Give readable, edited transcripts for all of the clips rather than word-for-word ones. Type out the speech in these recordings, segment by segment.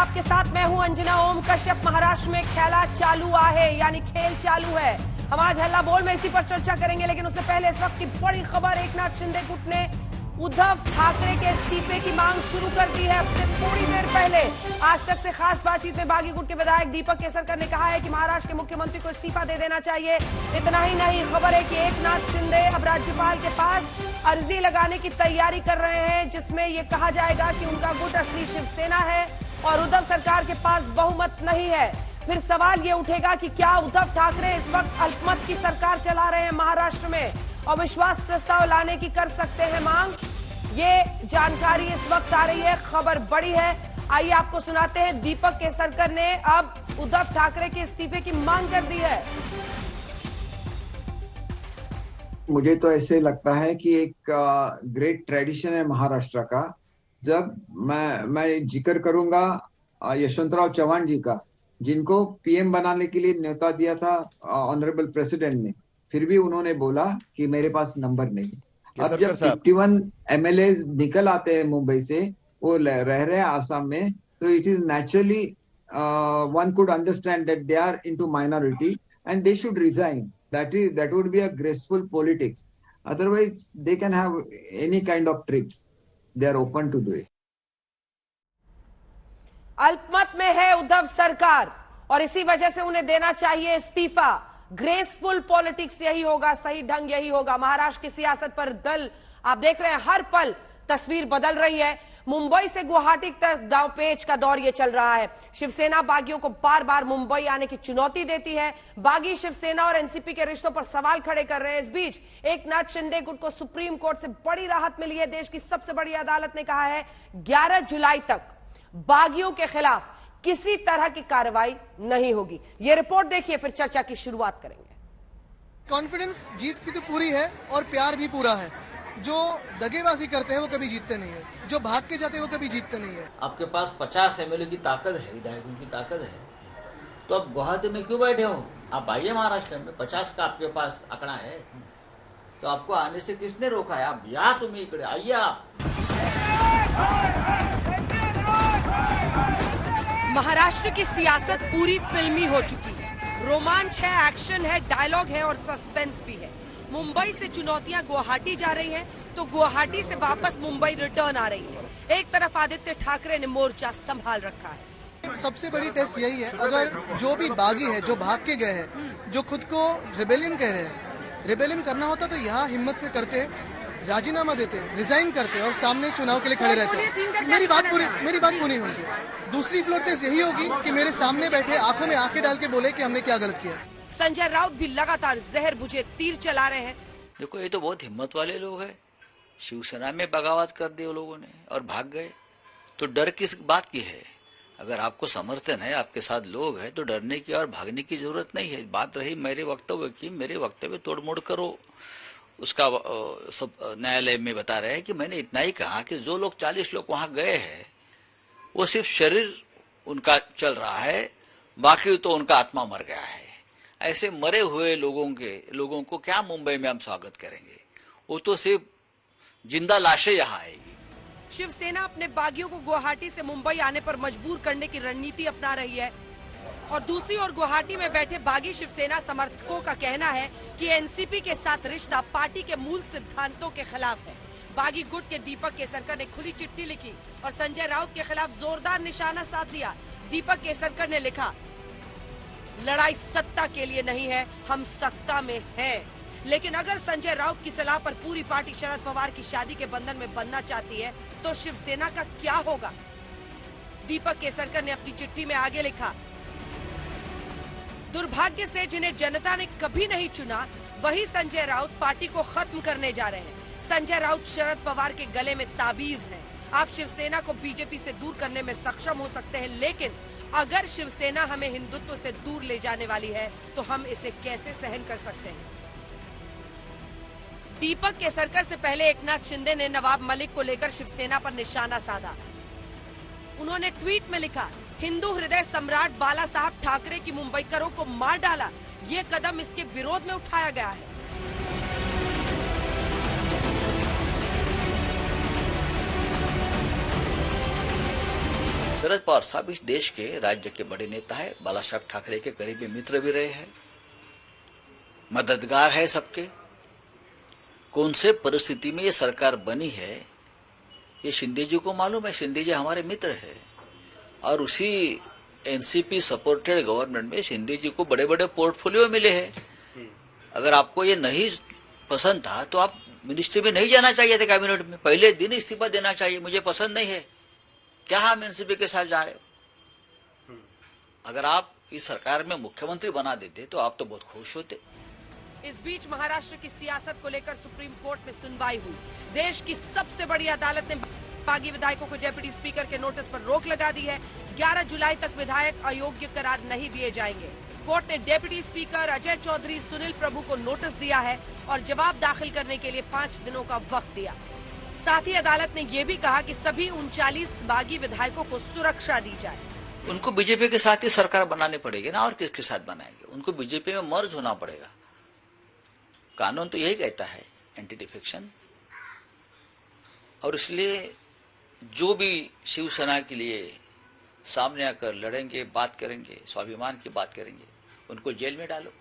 आपके साथ मैं हूं अंजना ओम कश्यप। महाराष्ट्र में खेला चालू है, यानी खेल चालू है। हम आज हल्ला बोल में इसी पर चर्चा करेंगे, लेकिन उससे पहले इस वक्त की बड़ी खबर, एकनाथ शिंदे गुट ने उद्धव ठाकरे के इस्तीफे की मांग शुरू कर दी है। अब से थोड़ी देर पहले आज तक से खास बातचीत में बागी गुट के विधायक दीपक केसरकर ने कहा है कि महाराष्ट्र के मुख्यमंत्री को इस्तीफा दे देना चाहिए। इतना ही नहीं, खबर है कि एकनाथ शिंदे अब राज्यपाल के पास अर्जी लगाने की तैयारी कर रहे हैं, जिसमें यह कहा जाएगा कि उनका गुट असली शिवसेना है और उद्धव सरकार के पास बहुमत नहीं है। फिर सवाल ये उठेगा कि क्या उद्धव ठाकरे इस वक्त अल्पमत की सरकार चला रहे हैं महाराष्ट्र में और विश्वास प्रस्ताव लाने की कर सकते हैं मांग। ये जानकारी इस वक्त आ रही है, खबर बड़ी है। आइए आपको सुनाते हैं, दीपक केसरकर ने अब उद्धव ठाकरे के इस्तीफे की मांग कर दी है। मुझे तो ऐसे लगता है कि एक ग्रेट ट्रेडिशन है महाराष्ट्र का। जब मैं जिक्र करूंगा यशवंतराव चव्हाण जी का, जिनको पीएम बनाने के लिए न्योता दिया था ऑनरेबल प्रेसिडेंट ने, फिर भी उन्होंने बोला कि मेरे पास नंबर नहीं। अब जब 51 एमएलए निकल आते हैं मुंबई से, वो रह रहे हैं आसाम में, तो it is naturally one could understand that they are into minority and they should resign. that would be a graceful politics. Otherwise they can have any kind of tricks. They are open to do it. अल्पमत में है उद्धव सरकार और इसी वजह से उन्हें देना चाहिए इस्तीफा। ग्रेसफुल पॉलिटिक्स यही होगा, सही ढंग यही होगा। महाराष्ट्र की सियासत पर दल आप देख रहे हैं, हर पल तस्वीर बदल रही है। मुंबई से गुवाहाटी तक दांवपेच का दौर ये चल रहा है। शिवसेना बागियों को बार बार मुंबई आने की चुनौती देती है। बागी शिवसेना और एनसीपी के रिश्तों पर सवाल खड़े कर रहे हैं। इस बीच एकनाथ शिंदे गुट को सुप्रीम कोर्ट से बड़ी राहत मिली है। देश की सबसे बड़ी अदालत ने कहा है 11 जुलाई तक बागियों के खिलाफ किसी तरह की कार्रवाई नहीं होगी। ये रिपोर्ट देखिए, फिर चर्चा की शुरुआत करेंगे। कॉन्फिडेंस जीत की तो पूरी है और प्यार भी पूरा है। जो दगेबाजी करते हैं वो कभी जीतते नहीं है, जो भाग के जाते हैं वो कभी जीतते नहीं है। आपके पास 50 एमएलए की ताकत है, विधायकों की ताकत है, तो आप गुवाहाटी में क्यों बैठे हो? आप आइए महाराष्ट्र में, 50 का आपके पास आंकड़ा है, तो आपको आने से किसने रोका है? आप या तुम्हें इकड़े आइए आप। महाराष्ट्र की सियासत पूरी फिल्मी हो चुकी है। रोमांच है, एक्शन है, डायलॉग है और सस्पेंस भी है। मुंबई से चुनौतियां गुवाहाटी जा रही हैं, तो गुवाहाटी से वापस मुंबई रिटर्न आ रही है। एक तरफ आदित्य ठाकरे ने मोर्चा संभाल रखा है। सबसे बड़ी टेस्ट यही है, अगर जो भी बागी है, जो भाग के गए हैं, जो खुद को रिबेलियन कह रहे हैं, रिबेलियन करना होता तो यहाँ हिम्मत से करते, राजीनामा देते, रिजाइन करते और सामने चुनाव के लिए खड़े रहते। मेरी बात पूरी होगी। दूसरी फ्लोर टेस्ट यही होगी कि मेरे सामने बैठे आंखों में आंखें डाल के बोले कि हमने क्या गलत किया। संजय राउत भी लगातार जहर बुझे तीर चला रहे हैं। देखो, ये तो बहुत हिम्मत वाले लोग हैं। शिवसेना में बगावत कर दी वो लोगों ने और भाग गए, तो डर किस बात की है? अगर आपको समर्थन है, आपके साथ लोग हैं, तो डरने की और भागने की जरूरत नहीं है। बात रही मेरे वक्तव्य की, मेरे वक्तव्य तोड़मोड़ करो, उसका सब न्यायालय में बता रहे हैं कि मैंने इतना ही कहा कि जो लोग 40 लोग वहां गए हैं, वो सिर्फ शरीर उनका चल रहा है, बाकी तो उनका आत्मा मर गया है। ऐसे मरे हुए लोगों को क्या मुंबई में हम स्वागत करेंगे? वो तो सिर्फ जिंदा लाशें यहाँ आएगी। शिवसेना अपने बागियों को गुवाहाटी से मुंबई आने पर मजबूर करने की रणनीति अपना रही है और दूसरी ओर गुवाहाटी में बैठे बागी शिवसेना समर्थकों का कहना है कि एनसीपी के साथ रिश्ता पार्टी के मूल सिद्धांतों के खिलाफ है। बागी गुट के दीपक केसरकर ने खुली चिट्ठी लिखी और संजय राउत के खिलाफ जोरदार निशाना साध दिया। दीपक केसरकर ने लिखा, लड़ाई सत्ता के लिए नहीं है, हम सत्ता में हैं। लेकिन अगर संजय राउत की सलाह पर पूरी पार्टी शरद पवार की शादी के बंधन में बंधना चाहती है, तो शिवसेना का क्या होगा? दीपक केसरकर ने अपनी चिट्ठी में आगे लिखा, दुर्भाग्य से जिन्हें जनता ने कभी नहीं चुना, वही संजय राउत पार्टी को खत्म करने जा रहे हैं। संजय राउत शरद पवार के गले में ताबीज हैं। आप शिवसेना को बीजेपी से दूर करने में सक्षम हो सकते हैं, लेकिन अगर शिवसेना हमें हिंदुत्व से दूर ले जाने वाली है, तो हम इसे कैसे सहन कर सकते हैं? दीपक केसरकर से पहले एकनाथ शिंदे ने नवाब मलिक को लेकर शिवसेना पर निशाना साधा। उन्होंने ट्वीट में लिखा, हिंदू हृदय सम्राट बाला साहब ठाकरे की मुंबईकरों को मार डाला, ये कदम इसके विरोध में उठाया गया है। शरद पवार साहब इस देश के राज्य के बड़े नेता है, बाला साहब ठाकरे के करीबी मित्र भी रहे हैं, मददगार है सबके। कौन से परिस्थिति में ये सरकार बनी है ये शिंदे जी को मालूम है। शिंदे जी हमारे मित्र है और उसी एनसीपी सपोर्टेड गवर्नमेंट में शिंदे जी को बड़े बड़े पोर्टफोलियो मिले हैं। अगर आपको ये नहीं पसंद था तो आप मिनिस्ट्री में नहीं जाना चाहिए थे, कैबिनेट में पहले दिन इस्तीफा देना चाहिए। मुझे पसंद नहीं है, क्या हम एनसीपी के साथ जा रहे हो? अगर आप इस सरकार में मुख्यमंत्री बना देते तो आप तो बहुत खुश होते। इस बीच महाराष्ट्र की सियासत को लेकर सुप्रीम कोर्ट में सुनवाई हुई। देश की सबसे बड़ी अदालत ने बागी विधायकों को डिप्टी स्पीकर के नोटिस पर रोक लगा दी है। 11 जुलाई तक विधायक अयोग्य करार नहीं दिए जाएंगे। कोर्ट ने डिप्टी स्पीकर अजय चौधरी, सुनील प्रभु को नोटिस दिया है और जवाब दाखिल करने के लिए 5 दिनों का वक्त दिया। साथ ही अदालत ने ये भी कहा कि सभी 39 बागी विधायकों को सुरक्षा दी जाए। उनको बीजेपी के साथ ही सरकार बनानी पड़ेगी ना, और किसके साथ बनाएंगे? उनको बीजेपी में मर्ज होना पड़ेगा। कानून तो यही कहता है, एंटी डिफेक्शन। और इसलिए जो भी शिवसेना के लिए सामने आकर लड़ेंगे, बात करेंगे, स्वाभिमान की बात करेंगे, उनको जेल में डालो,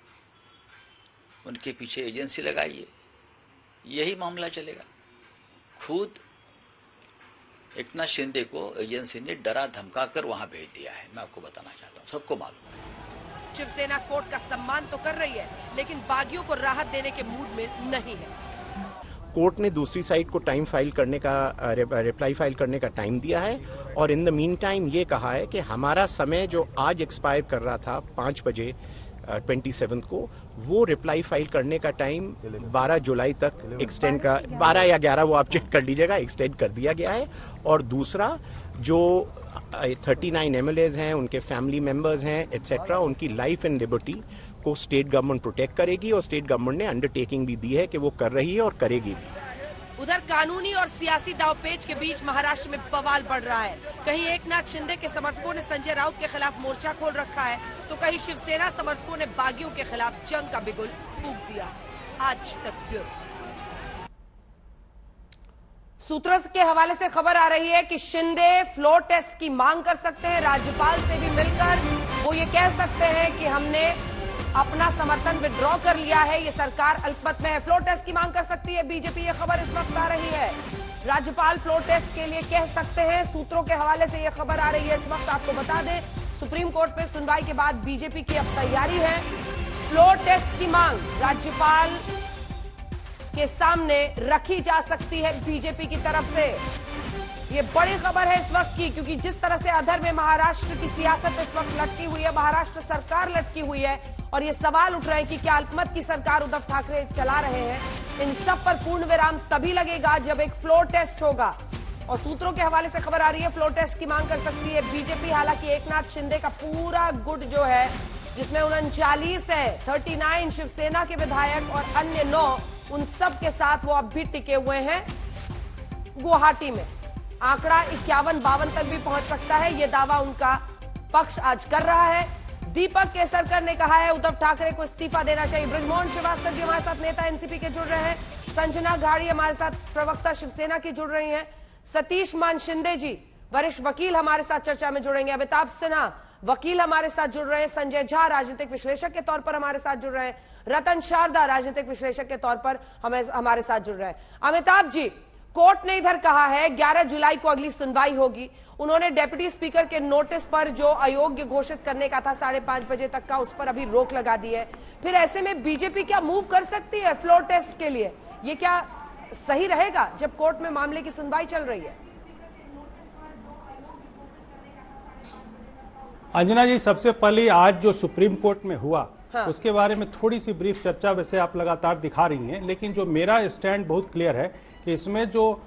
उनके पीछे एजेंसी लगाइए, यही मामला चलेगा। खुद एकनाथ शिंदे को एजेंसी ने डरा धमका कर वहां भेज दिया है। मैं आपको बताना चाहता हूँ, सबको मालूम है। शिवसेना कोर्ट का सम्मान तो कर रही है, लेकिन बागियों को राहत देने के मूड में नहीं है। कोर्ट ने दूसरी साइड को टाइम फाइल करने का रिप्लाई फाइल करने का टाइम दिया है और इन द मीन टाइम ये कहा है कि हमारा समय जो आज एक्सपायर कर रहा था 5 बजे 27 को, वो रिप्लाई फाइल करने का टाइम 12 जुलाई तक एक्सटेंड का 12 या 11 वो आप चेक कर लीजिएगा, एक्सटेंड कर दिया गया है। और दूसरा जो 39 MLAs हैं, उनके फैमिली मेंबर्स हैं एटसेट्रा, उनकी लाइफ एंड लिबर्टी को स्टेट गवर्नमेंट प्रोटेक्ट करेगी और स्टेट गवर्नमेंट ने अंडरटेकिंग भी दी है कि वो कर रही है और करेगी भी। उधर कानूनी और सियासी दांवपेच के बीच महाराष्ट्र में बवाल बढ़ रहा है। कहीं एकनाथ शिंदे के समर्थकों ने संजय राउत के खिलाफ मोर्चा खोल रखा है, तो कहीं शिवसेना समर्थकों ने बागियों के खिलाफ जंग का बिगुल फूंक दिया। आज तक ब्यूरो। सूत्रों के हवाले से खबर आ रही है कि शिंदे फ्लोर टेस्ट की मांग कर सकते हैं। राज्यपाल से भी मिलकर वो ये कह सकते हैं कि हमने अपना समर्थन विड्रॉ कर लिया है, ये सरकार अल्पमत में है। फ्लोर टेस्ट की मांग कर सकती है बीजेपी, ये खबर इस वक्त आ रही है। राज्यपाल फ्लोर टेस्ट के लिए कह सकते हैं, सूत्रों के हवाले से ये खबर आ रही है इस वक्त। आपको बता दें, सुप्रीम कोर्ट में सुनवाई के बाद बीजेपी की अब तैयारी है। फ्लोर टेस्ट की मांग राज्यपाल के सामने रखी जा सकती है बीजेपी की तरफ से। ये बड़ी खबर है इस वक्त की, क्योंकि जिस तरह से अधर में महाराष्ट्र की सियासत इस वक्त लटकी हुई है, महाराष्ट्र सरकार लटकी हुई है, और ये सवाल उठ रहे हैं कि क्या अल्पमत की सरकार उद्धव ठाकरे चला रहे हैं। इन सब पर पूर्ण विराम तभी लगेगा जब एक फ्लोर टेस्ट होगा। और सूत्रों के हवाले से खबर आ रही है फ्लोर टेस्ट की मांग कर सकती है बीजेपी। हालांकि एकनाथ शिंदे का पूरा गुट जो है, जिसमें 39 है, 39 शिवसेना के विधायक और अन्य 9, उन सब के साथ वो अब भी टिके हुए हैं गुवाहाटी में। आंकड़ा 51-52 तक भी पहुंच सकता है, ये दावा उनका पक्ष आज कर रहा है। दीपक केसरकर ने कहा है उद्धव ठाकरे को इस्तीफा देना चाहिए। बृजमोहन श्रीवास्तव जी हमारे साथ नेता एनसीपी के जुड़ रहे हैं। संजना घाड़ी हमारे साथ प्रवक्ता शिवसेना की जुड़ रही हैं। सतीश मान शिंदे जी वरिष्ठ वकील हमारे साथ चर्चा में जुड़ेंगे। अमिताभ सिन्हा वकील हमारे साथ जुड़ रहे हैं। संजय झा राजनीतिक विश्लेषक के तौर पर हमारे साथ जुड़ रहे हैं। रतन शारदा राजनीतिक विश्लेषक के तौर पर हमारे साथ जुड़ रहे हैं। अमिताभ जी, कोर्ट ने इधर कहा है 11 जुलाई को अगली सुनवाई होगी। उन्होंने डिप्टी स्पीकर के नोटिस पर जो अयोग्य घोषित करने का था 5:30 बजे तक का, उस पर अभी रोक लगा दी है। फिर ऐसे में बीजेपी क्या मूव कर सकती है फ्लोर टेस्ट के लिए? ये क्या सही रहेगा जब कोर्ट में मामले की सुनवाई चल रही है? अंजना जी, सबसे पहले आज जो सुप्रीम कोर्ट में हुआ, हाँ। उसके बारे में थोड़ी सी ब्रीफ चर्चा वैसे आप लगातार दिखा रही हैं, लेकिन जो मेरा स्टैंड बहुत क्लियर है कि इसमें जो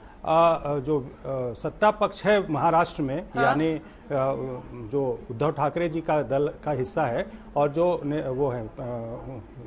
सत्ता पक्ष है महाराष्ट्र में, हाँ। यानी जो उद्धव ठाकरे जी का दल का हिस्सा है और जो वो है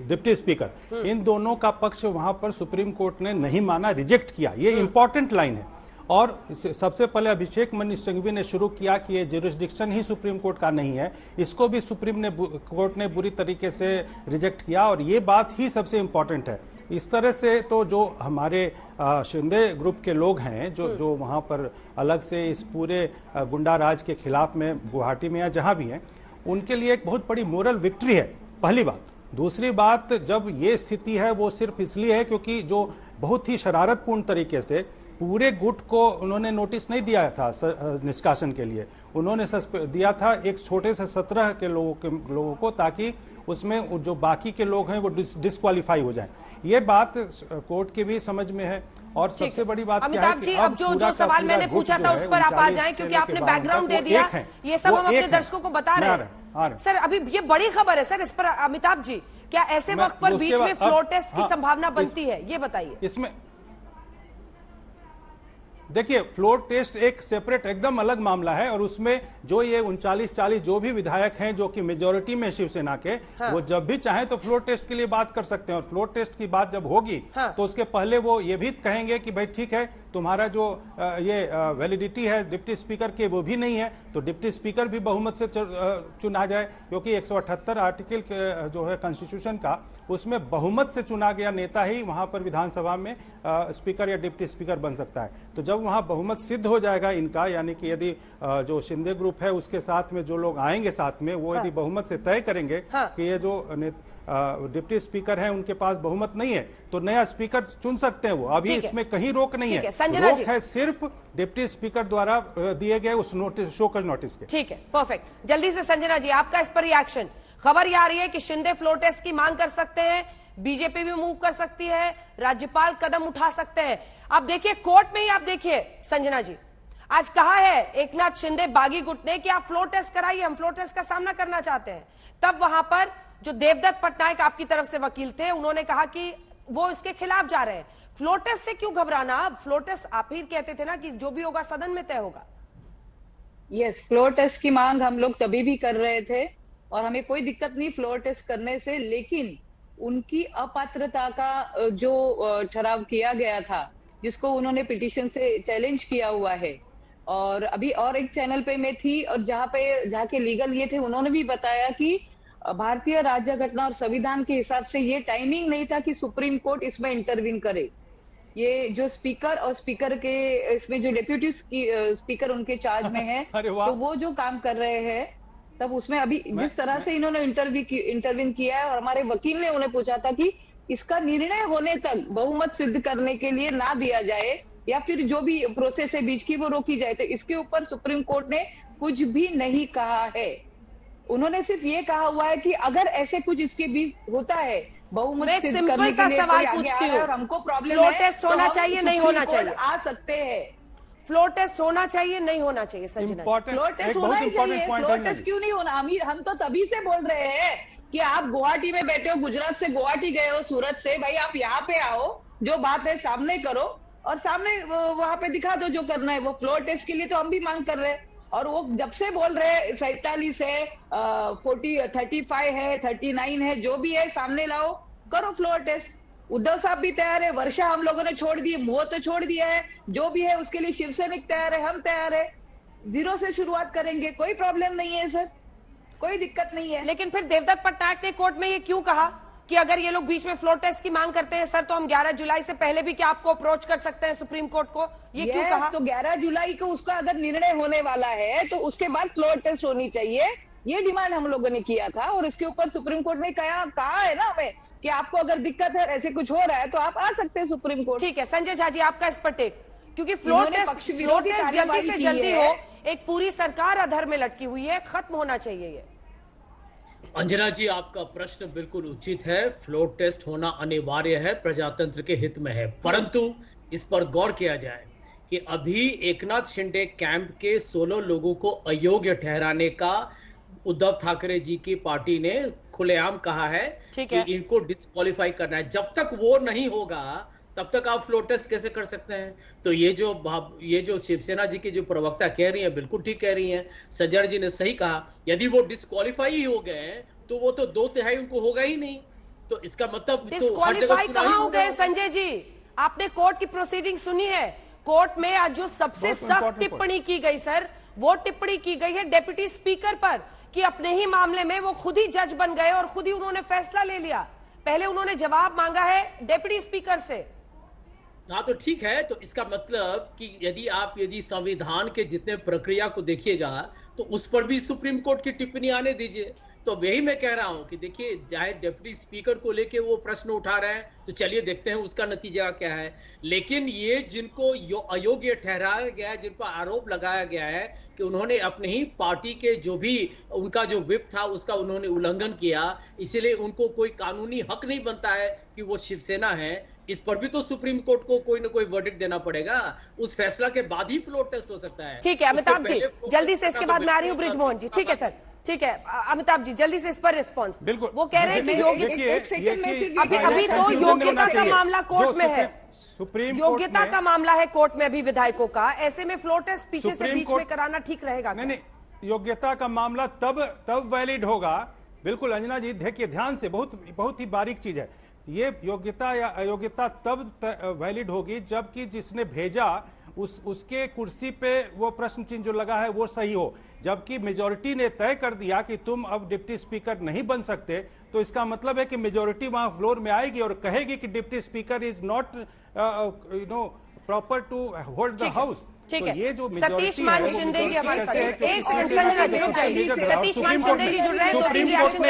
डिप्टी स्पीकर, इन दोनों का पक्ष वहां पर सुप्रीम कोर्ट ने नहीं माना, रिजेक्ट किया। ये इंपॉर्टेंट लाइन है। और सबसे पहले अभिषेक मनु सिंघवी ने शुरू किया कि ये ज्यूरिसडिक्शन ही सुप्रीम कोर्ट का नहीं है, इसको भी सुप्रीम कोर्ट ने बुरी तरीके से रिजेक्ट किया। और ये बात ही सबसे इंपॉर्टेंट है। इस तरह से तो जो हमारे शिंदे ग्रुप के लोग हैं जो वहां पर अलग से इस पूरे गुंडा राज के खिलाफ में गुवाहाटी में या जहां भी हैं, उनके लिए एक बहुत बड़ी मोरल विक्ट्री है, पहली बात। दूसरी बात, जब ये स्थिति है वो सिर्फ इसलिए है क्योंकि जो बहुत ही शरारतपूर्ण तरीके से पूरे गुट को उन्होंने नोटिस नहीं दिया था निष्कासन के लिए, उन्होंने दिया था एक छोटे से 17 के लोगों को, ताकि उसमें जो बाकी के लोग हैं वो डिस्क्वालीफाई हो जाएं। ये बात कोर्ट के भी समझ में है। और सबसे बड़ी बात क्या है कि अब जो सवाल मैंने पूछा था उस पर आप आ जाएं, क्योंकि आपने बैकग्राउंड दे दिया, ये सब हम अपने दर्शकों को बता रहे हैं। सर अभी ये बड़ी खबर है सर, इस पर अमिताभ जी, क्या ऐसे वक्त पर बीच में फ्लोर टेस्ट की संभावना बनती है, ये बताइए। इसमें देखिए, फ्लोर टेस्ट एक सेपरेट एकदम अलग मामला है, और उसमें जो ये 39-40 जो भी विधायक हैं जो कि मेजोरिटी में शिवसेना के, वो जब भी चाहें तो फ्लोर टेस्ट के लिए बात कर सकते हैं। और फ्लोर टेस्ट की बात जब होगी तो उसके पहले वो ये भी कहेंगे कि भाई ठीक है, तुम्हारा जो ये वैलिडिटी है डिप्टी स्पीकर के वो भी नहीं है, तो डिप्टी स्पीकर भी बहुमत से चुना जाए, क्योंकि 178 आर्टिकल जो है कॉन्स्टिट्यूशन का, उसमें बहुमत से चुना गया नेता ही वहां पर विधानसभा में स्पीकर या डिप्टी स्पीकर बन सकता है। तो जब वहां बहुमत सिद्ध हो जाएगा इनका, यानी कि यदि जो शिंदे ग्रुप है उसके साथ में जो लोग आएंगे साथ में, वो यदि बहुमत से तय करेंगे कि ये जो डिप्टी स्पीकर हैं उनके पास बहुमत नहीं है, तो नया स्पीकर चुन सकते हैं वो। अभी इसमें कहीं रोक नहीं है, रोक है सिर्फ डिप्टी स्पीकर द्वारा दिए गए उस नोटिस, शोकॉज नोटिस के। ठीक है, परफेक्ट। जल्दी से संजना जी आपका इस पर रिएक्शन। खबर ये आ रही है कि शिंदे फ्लोर टेस्ट की मांग कर सकते हैं, बीजेपी भी मूव कर सकती है, राज्यपाल कदम उठा सकते हैं। अब देखिए कोर्ट में ही, आप देखिए संजना जी, आज कहा है एकनाथ शिंदे बागी गुट ने कि आप फ्लोर टेस्ट कराइए, हम फ्लोर टेस्ट का सामना करना चाहते हैं। तब वहां पर जो देवदत्त पटनायक आपकी तरफ से वकील थे, उन्होंने कहा कि वो इसके खिलाफ जा रहे हैं। फ्लोर टेस्ट से क्यों घबराना? अब फ्लोर टेस्ट आप ही कहते थे ना कि जो भी होगा सदन में तय होगा। यस, फ्लोर टेस्ट की मांग हम लोग तभी भी कर रहे थे और हमें कोई दिक्कत नहीं फ्लोर टेस्ट करने से, लेकिन उनकी अपात्रता का जो ठहराव किया गया था, जिसको उन्होंने पिटीशन से चैलेंज किया हुआ है, और अभी और एक चैनल पे मैं थी और जहाँ के लीगल ये थे, उन्होंने भी बताया कि भारतीय राज्य घटना और संविधान के हिसाब से ये टाइमिंग नहीं था कि सुप्रीम कोर्ट इसमें इंटरवीन करे। ये जो स्पीकर और स्पीकर के इसमें जो डेप्यूटी स्पीकर उनके चार्ज में है तो वो जो काम कर रहे हैं, तब उसमें अभी जिस तरह से इन्होंने इंटरवीन किया है, और हमारे वकील ने उन्हें पूछा था कि इसका निर्णय होने तक बहुमत सिद्ध करने के लिए ना दिया जाए, या फिर जो भी प्रोसेस है बीच की वो रोकी जाए, तो इसके ऊपर सुप्रीम कोर्ट ने कुछ भी नहीं कहा है। उन्होंने सिर्फ ये कहा हुआ है कि अगर ऐसे कुछ इसके बीच होता है, बहुमत सिद्ध करने के लिए कोई आगे आ रहा है और हमको प्रॉब्लम है, टेस्ट होना चाहिए नहीं होना चाहिए, आ सकते हैं। फ्लोर टेस्ट होना चाहिए नहीं होना चाहिए? संजना, फ्लोर टेस्ट होना ही चाहिए। फ्लोर टेस्ट क्यों नहीं होना? हम तो तभी से बोल रहे हैं कि आप गुवाहाटी में बैठे हो, गुजरात से गुवाहाटी गए हो, सूरत से, भाई आप यहाँ पे आओ, जो बात है सामने करो और सामने वहां पे दिखा दो जो करना है वो। फ्लोर टेस्ट के लिए तो हम भी मांग कर रहे हैं, और वो जब से बोल रहे हैं 47 है, 35 है, 39 है, जो भी है सामने लाओ, करो फ्लोर टेस्ट। उद्धव साहब भी तैयार है, वर्षा हम लोगों ने छोड़ दी, वो तो छोड़ दिया है, जो भी है उसके लिए शिवसैनिक तैयार है, हम तैयार है, 0 से शुरुआत करेंगे, कोई प्रॉब्लम नहीं है सर, कोई दिक्कत नहीं है। लेकिन फिर देवदत्त पटनायक ने कोर्ट में ये क्यों कहा कि अगर ये लोग बीच में फ्लोर टेस्ट की मांग करते हैं सर, तो हम 11 जुलाई से पहले भी क्या आपको अप्रोच कर सकते हैं सुप्रीम कोर्ट को? ये क्यों कहा? तो 11 जुलाई को उसका अगर निर्णय होने वाला है तो उसके बाद फ्लोर टेस्ट होनी चाहिए, ये डिमांड हम लोगों ने किया था। और इसके ऊपर सुप्रीम कोर्ट ने कहा है ना हमें कि आपको अगर दिक्कत है, ऐसे कुछ हो रहा है, तो आप आ सकते हैं सुप्रीम कोर्ट। ठीक है संजय झा जी, आपका इस पर टेक, क्योंकि फ्लोर टेस्ट जल्दी से जल्दी हो, एक पूरी सरकार अधर में लटकी हुई है, खत्म होना चाहिए ये। अंजना जी, आपका प्रश्न बिल्कुल उचित है। फ्लोर टेस्ट होना अनिवार्य है, प्रजातंत्र के हित में है, परंतु इस पर गौर किया जाए कि अभी एकनाथ शिंदे कैंप के 16 लोगों को अयोग्य ठहराने का उद्धव ठाकरे जी की पार्टी ने खुलेआम कहा है कि इनको डिस्क्वालीफाई करना है। जब तक वो नहीं होगा तब तक आप फ्लोर टेस्ट कैसे कर सकते हैं? तो ये जो शिवसेना जी की जो प्रवक्ता कह रही है बिल्कुल ठीक कह रही हैं। सज्जन जी ने सही कहा, यदि वो डिस्क्वालीफाई ही हो गए तो वो तो 2/3 उनको होगा ही नहीं, तो इसका मतलब डिस्क्वालीफाई कहां हो गए? संजय जी, आपने कोर्ट की प्रोसीडिंग सुनी है? कोर्ट में आज जो सबसे सख्त टिप्पणी की गई सर, वो टिप्पणी की गई है डिप्टी स्पीकर पर कि अपने ही मामले में वो खुद ही जज बन गए और खुद ही उन्होंने फैसला ले लिया। पहले उन्होंने जवाब मांगा है डेप्यूटी स्पीकर से। हाँ, तो ठीक है। तो इसका मतलब कि यदि संविधान के जितने प्रक्रिया को देखिएगा तो उस पर भी सुप्रीम कोर्ट की टिप्पणी आने दीजिए। तो यही मैं कह रहा हूं कि देखिए, चाहे डिप्टी स्पीकर को लेके वो प्रश्न उठा रहे हैं तो चलिए देखते हैं उसका नतीजा क्या है। लेकिन ये जिनको अयोग्य ठहराया गया है, जिन पर आरोप लगाया गया है कि उन्होंने अपने ही पार्टी के जो भी उनका जो विप था उसका उन्होंने उल्लंघन किया, इसलिए उनको कोई कानूनी हक नहीं बनता है कि वो शिवसेना है, इस पर भी तो सुप्रीम कोर्ट को कोई ना कोई वर्डिक्ट देना पड़ेगा। उस फैसला के बाद ही फ्लोर टेस्ट हो सकता है। ठीक है अमिताभ जी, जल्दी से इसके बाद मैं आ रही हूँ बृजमोहन जी। ठीक है सर, ठीक है अमिताभ जी, जल्दी से इस पर रिस्पॉन्स। बिल्कुल, वो कह रहे हैं कि अभी तो योग्यता का मामला कोर्ट में है, सुप्रीम योग्यता का मामला है कोर्ट में अभी विधायकों का, ऐसे में फ्लोर टेस्ट पीछे से बीच में कराना ठीक रहेगा? नहीं, योग्यता का मामला तब वैलिड होगा। बिल्कुल अंजना जी, देखिए ध्यान से, बहुत ही बारीक चीज है ये। योग्यता या अयोग्यता तब वैलिड होगी जबकि जिसने भेजा उसके कुर्सी पे वो प्रश्न चिन्ह जो लगा है वो सही हो। जबकि मेजॉरिटी ने तय कर दिया कि तुम अब डिप्टी स्पीकर नहीं बन सकते, तो इसका मतलब है कि मेजॉरिटी वहां फ्लोर में आएगी और कहेगी कि deputy speaker is not proper to hold the house. ठीक है, ये जो सतीश मान शिंदे जी हमारे साथ हैं। एक सेकंड संजना जी रुक जाइए, सतीश मान शिंदे जी जुड़ रहे हैं, दो तीन रिएक्शन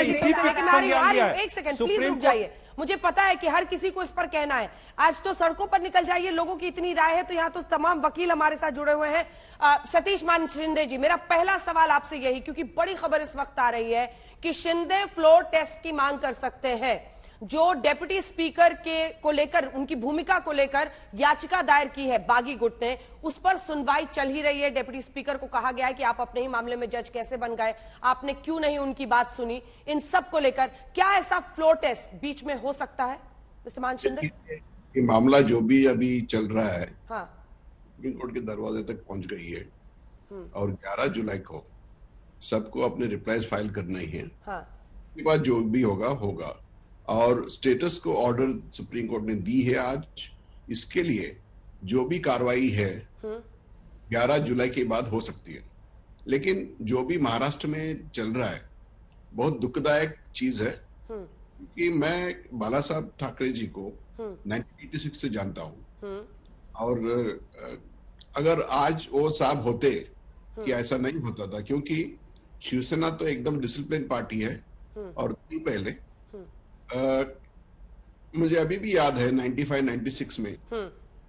एक सेकंड प्लीज रुक जाइए। मुझे पता है कि हर किसी को इस पर कहना है, आज तो सड़कों पर निकल जाइए, लोगों की इतनी राय है, तो यहाँ तो तमाम वकील हमारे साथ जुड़े हुए हैं। सतीश मान शिंदे जी, मेरा पहला सवाल आपसे यही, क्योंकि बड़ी खबर इस वक्त आ रही है कि शिंदे फ्लोर टेस्ट की मांग कर सकते हैं। जो डेप्यूटी स्पीकर को लेकर, उनकी भूमिका को लेकर याचिका दायर की है बागी गुट ने, उस पर सुनवाई चल ही रही है। डेप्यूटी स्पीकर को कहा गया है कि आप अपने ही मामले में जज कैसे बन गए, आपने क्यों नहीं उनकी बात सुनी, इन सब को लेकर क्या ऐसा फ्लोर टेस्ट बीच में हो सकता है? मिस्टर मान शिंदे, ये मामला जो भी अभी चल रहा है, हाँ, सुप्रीम कोर्ट के दरवाजे तक पहुंच गई है और 11 जुलाई को सबको अपने रिप्लाईज फाइल करना ही है। हाँ, उसके बाद जो भी होगा और स्टेटस को ऑर्डर सुप्रीम कोर्ट ने दी है आज। इसके लिए जो भी कार्रवाई है 11 जुलाई के बाद हो सकती है। लेकिन जो भी महाराष्ट्र में चल रहा है बहुत दुखदायक चीज है, क्योंकि मैं बाला साहब ठाकरे जी को 1986 से जानता हूं और अगर आज वो साहब होते कि ऐसा नहीं होता था, क्योंकि शिवसेना तो एकदम डिसिप्लिन पार्टी है। और पहले मुझे अभी भी याद है 95-96 में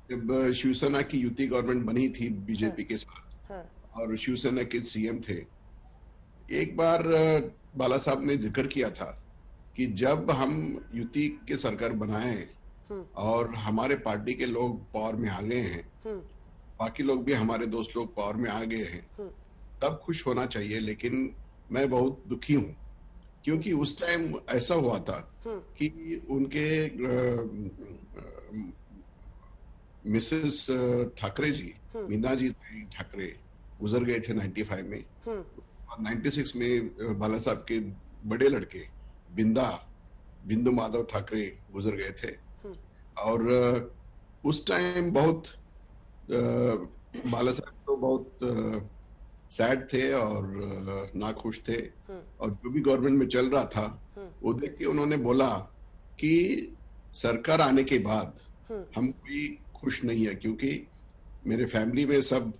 जब शिवसेना की युति गवर्नमेंट बनी थी बीजेपी के साथ और शिवसेना के सीएम थे, एक बार बाला साहब ने जिक्र किया था कि जब हम युति के सरकार बनाए और हमारे पार्टी के लोग पावर में आ गए हैं, बाकी लोग भी हमारे दोस्त लोग पावर में आ गए हैं, तब खुश होना चाहिए। लेकिन मैं बहुत दुखी हूं, क्योंकि उस टाइम ऐसा हुआ था कि उनके मिसेस ठाकरे जी, मीना जी ठाकरे गुजर गए थे 95 में। 96 में बाला साहब के बड़े लड़के बिंदु माधव ठाकरे गुजर गए थे और उस टाइम बहुत बाला साहब तो बहुत सैड थे और नाखुश थे। और जो भी गवर्नमेंट में चल रहा था वो देख के उन्होंने बोला कि सरकार आने के बाद हम कोई खुश नहीं है, क्योंकि मेरे फैमिली में सब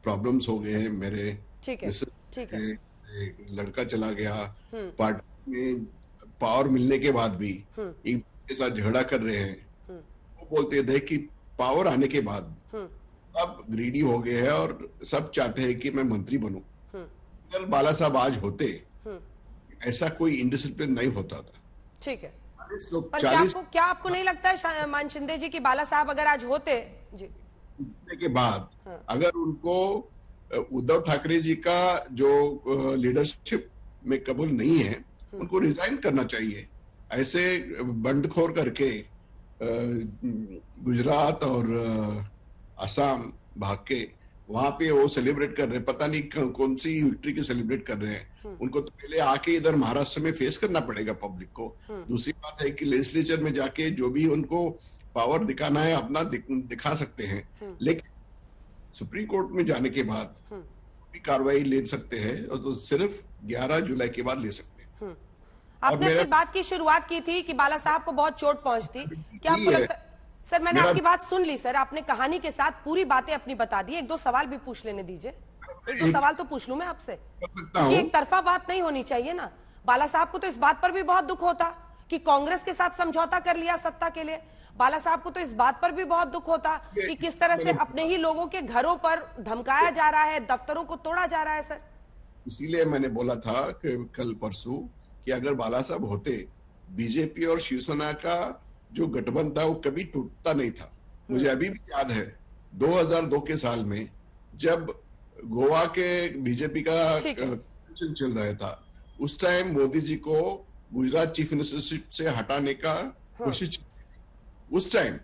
प्रॉब्लम्स हो गए हैं। मेरे ठीक है। लड़का चला गया, पार्टी में पावर मिलने के बाद भी एक के साथ झगड़ा कर रहे हैं। वो बोलते थे कि पावर आने के बाद अब ग्रीडी हो गए हैं और सब चाहते हैं कि मैं मंत्री बनूं। अगर बाला साहब आज होते, ऐसा कोई इंडिसिप्लिन नहीं होता था। ठीक है, लोग पर क्या आपको नहीं लगता है मान शिंदे जी की बाला साहब अगर आज होते जी के बाद अगर उनको उद्धव ठाकरे जी का जो लीडरशिप में कबूल नहीं है, उनको रिजाइन करना चाहिए। ऐसे बंडखोर करके गुजरात और असम भाग के वहां पे वो सेलिब्रेट कर रहे हैं, पता नहीं कौन सी विक्ट्री की सेलिब्रेट कर रहे हैं। उनको तो पहले आके इधर महाराष्ट्र में फेस करना पड़ेगा पब्लिक को। दूसरी बात है कि लेजिस्लेचर में जाके जो भी उनको पावर दिखाना है अपना दिखा सकते हैं, लेकिन सुप्रीम कोर्ट में जाने के बाद कार्रवाई ले सकते हैं और तो सिर्फ 11 जुलाई के बाद ले सकते हैं। आपने अपनी बात की शुरुआत की थी कि बाला साहब को बहुत चोट पहुंचती, क्या आपको लगता? सर मैंने आपकी बात सुन ली सर, आपने कहानी के साथ पूरी बातें अपनी बता दी। एक दो सवाल भी पूछ लेने दीजिए, एक दो सवाल तो पूछ लूं मैं आपसे, क्योंकि एक तरफा बात नहीं होनी चाहिए ना। बाला साहब को तो इस बात पर भी बहुत दुख होता कि कांग्रेस के साथ समझौता कर लिया सत्ता के लिए। बाला साहब को तो इस बात पर भी बहुत दुख होता कि किस तरह से अपने ही लोगों के घरों पर धमकाया जा रहा है, दफ्तरों को तोड़ा जा रहा है। सर इसीलिए मैंने बोला था कि कल परसों कि अगर बाला साहब होते, बीजेपी और शिवसेना का जो गठबंधन था वो कभी टूटता नहीं था। मुझे अभी भी याद है 2002 के साल में जब गोवा के बीजेपी का चल रहा था, उस टाइम मोदी जी को गुजरात चीफ मिनिस्टरशिप से हटाने का कोशिश। उस टाइम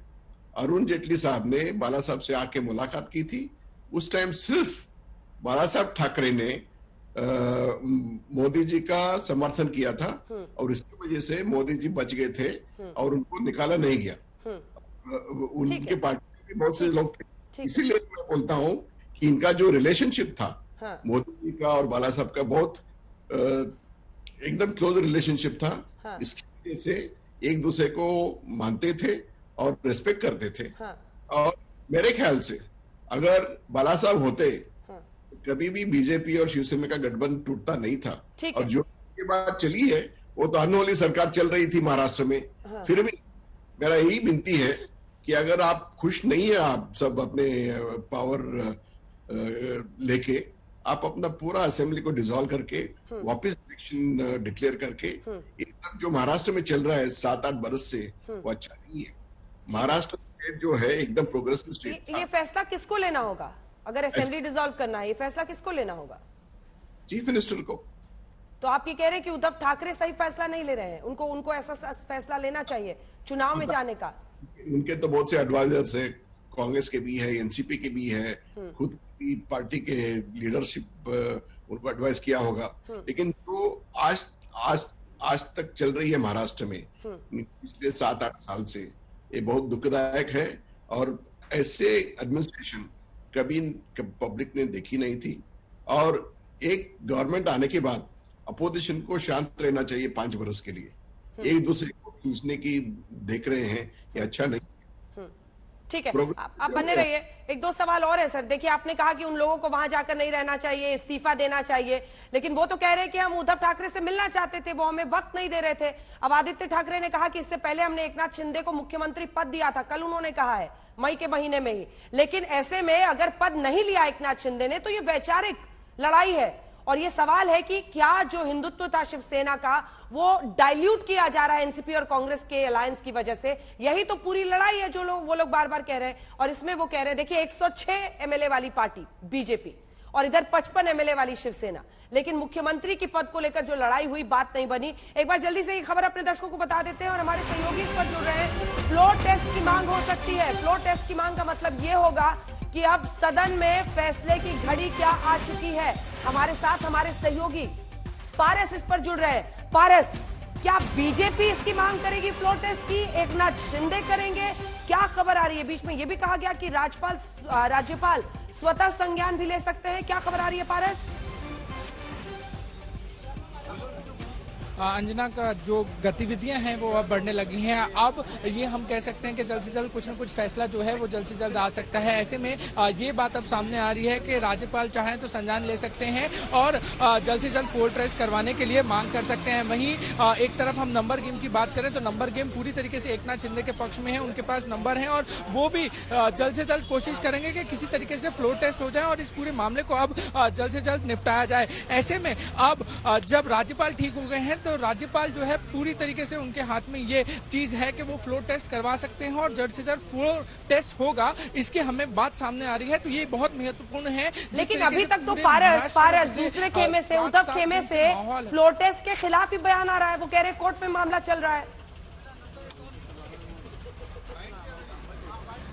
अरुण जेटली साहब ने बाला साहब से आके मुलाकात की थी। उस टाइम सिर्फ बाला साहब ठाकरे ने मोदी जी का समर्थन किया था और इसकी वजह से मोदी जी बच गए थे और उनको निकाला नहीं गया। उनके पार्टी में बहुत से लोग थे। इसीलिए मैं बोलता हूं कि इनका जो रिलेशनशिप था मोदी जी का और बाला साहब का बहुत एकदम क्लोज रिलेशनशिप था। इसकी वजह से एक दूसरे को मानते थे और रेस्पेक्ट करते थे। और मेरे ख्याल से अगर बाला साहब होते, कभी भी बीजेपी और शिवसेना का गठबंधन टूटता नहीं था। और जो के बाद चली है वो तो अनहोली सरकार चल रही थी महाराष्ट्र में। फिर भी मेरा यही विनती है कि अगर आप खुश नहीं है, आप सब अपने पावर लेके, आप अपना पूरा असेंबली को डिसॉल्व करके वापस इलेक्शन डिक्लेयर करके, जो महाराष्ट्र में चल रहा है 7-8 बरस से वो अच्छा नहीं है। महाराष्ट्र स्टेट जो है एकदम प्रोग्रेसिव स्टेट। ये फैसला किसको लेना होगा? अगर असेंबली डिसॉल्व करना है, ये फैसला किसको लेना होगा? चीफ मिनिस्टर को। तो आप ये कह रहे हैं कि उद्धव ठाकरे सही फैसला नहीं ले रहे हैं, उनको ऐसा फैसला लेना चाहिए चुनाव में जाने का? उनके तो बहुत से एडवाइजर्स है, कांग्रेस के भी है, एनसीपी के भी है, खुद की पार्टी के लीडरशिप उनको एडवाइस किया होगा। लेकिन जो आज तक चल रही है महाराष्ट्र में पिछले 7-8 साल से, ये बहुत दुखदायक है। और ऐसे एडमिनिस्ट्रेशन कभी पब्लिक ने देखी नहीं थी। और एक गवर्नमेंट आने के बाद अपोजिशन को शांत रहना चाहिए 5 बरस के लिए। एक दूसरे को खींचने की देख रहे हैं, ये अच्छा नहीं। ठीक है, आप बने रहिए। एक दो सवाल और है सर। देखिए, आपने कहा कि उन लोगों को वहां जाकर नहीं रहना चाहिए, इस्तीफा देना चाहिए, लेकिन वो तो कह रहे हैं कि हम उद्धव ठाकरे से मिलना चाहते थे, वो हमें वक्त नहीं दे रहे थे। अब आदित्य ठाकरे ने कहा कि इससे पहले हमने एकनाथ शिंदे को मुख्यमंत्री पद दिया था, कल उन्होंने कहा है मई के महीने में ही। लेकिन ऐसे में अगर पद नहीं लिया एकनाथ शिंदे ने तो ये वैचारिक लड़ाई है। और ये सवाल है कि क्या जो हिंदुत्व था शिवसेना का वो डाइल्यूट किया जा रहा है एनसीपी और कांग्रेस के अलायंस की वजह से? यही तो पूरी लड़ाई है जो वो लोग बार बार कह रहे हैं। और इसमें वो कह रहे हैं, देखिए 106 एमएलए वाली पार्टी बीजेपी और इधर 55 एमएलए वाली शिवसेना, लेकिन मुख्यमंत्री की पद को लेकर जो लड़ाई हुई बात नहीं बनी। एक बार जल्दी से ये खबर अपने दर्शकों को बता देते हैं और हमारे सहयोगी इस पर जुड़ रहे हैं। फ्लोर टेस्ट की मांग हो सकती है। फ्लोर टेस्ट की मांग का मतलब ये होगा कि अब सदन में फैसले की घड़ी क्या आ चुकी है। हमारे साथ हमारे सहयोगी पारस इस पर जुड़ रहे हैं। पारस, क्या बीजेपी इसकी मांग करेगी फ्लोर टेस्ट की? एकनाथ शिंदे करेंगे? क्या खबर आ रही है? बीच में यह भी कहा गया कि राज्यपाल स्वतः संज्ञान भी ले सकते हैं। क्या खबर आ रही है पारस? अंजना का जो गतिविधियां हैं वो अब बढ़ने लगी हैं। अब ये हम कह सकते हैं कि जल्द से जल्द कुछ न कुछ फैसला जो है वो जल्द से जल्द आ सकता है। ऐसे में ये बात अब सामने आ रही है कि राज्यपाल चाहें तो संज्ञान ले सकते हैं और जल्द से जल्द फ्लोर टेस्ट करवाने के लिए मांग कर सकते हैं। वहीं एक तरफ हम नंबर गेम की बात करें तो नंबर गेम पूरी तरीके से एकनाथ शिंदे के पक्ष में है। उनके पास नंबर है और वो भी जल्द से जल्द कोशिश करेंगे कि किसी तरीके से फ्लोर टेस्ट हो जाए और इस पूरे मामले को अब जल्द से जल्द निपटाया जाए। ऐसे में अब जब राज्यपाल ठीक हो गए हैं तो राज्यपाल जो है पूरी तरीके से उनके हाथ में ये चीज है कि वो फ्लोर टेस्ट करवा सकते हैं और जल्द से जल्द फ्लोर टेस्ट होगा, इसकी हमें बात सामने आ रही है। तो ये बहुत महत्वपूर्ण है। लेकिन अभी तक तो पारस दूसरे खेमे से, उद्धव खेमे से फ्लोर टेस्ट के खिलाफ ही बयान आ रहा है। वो कह रहे कोर्ट में मामला चल रहा है।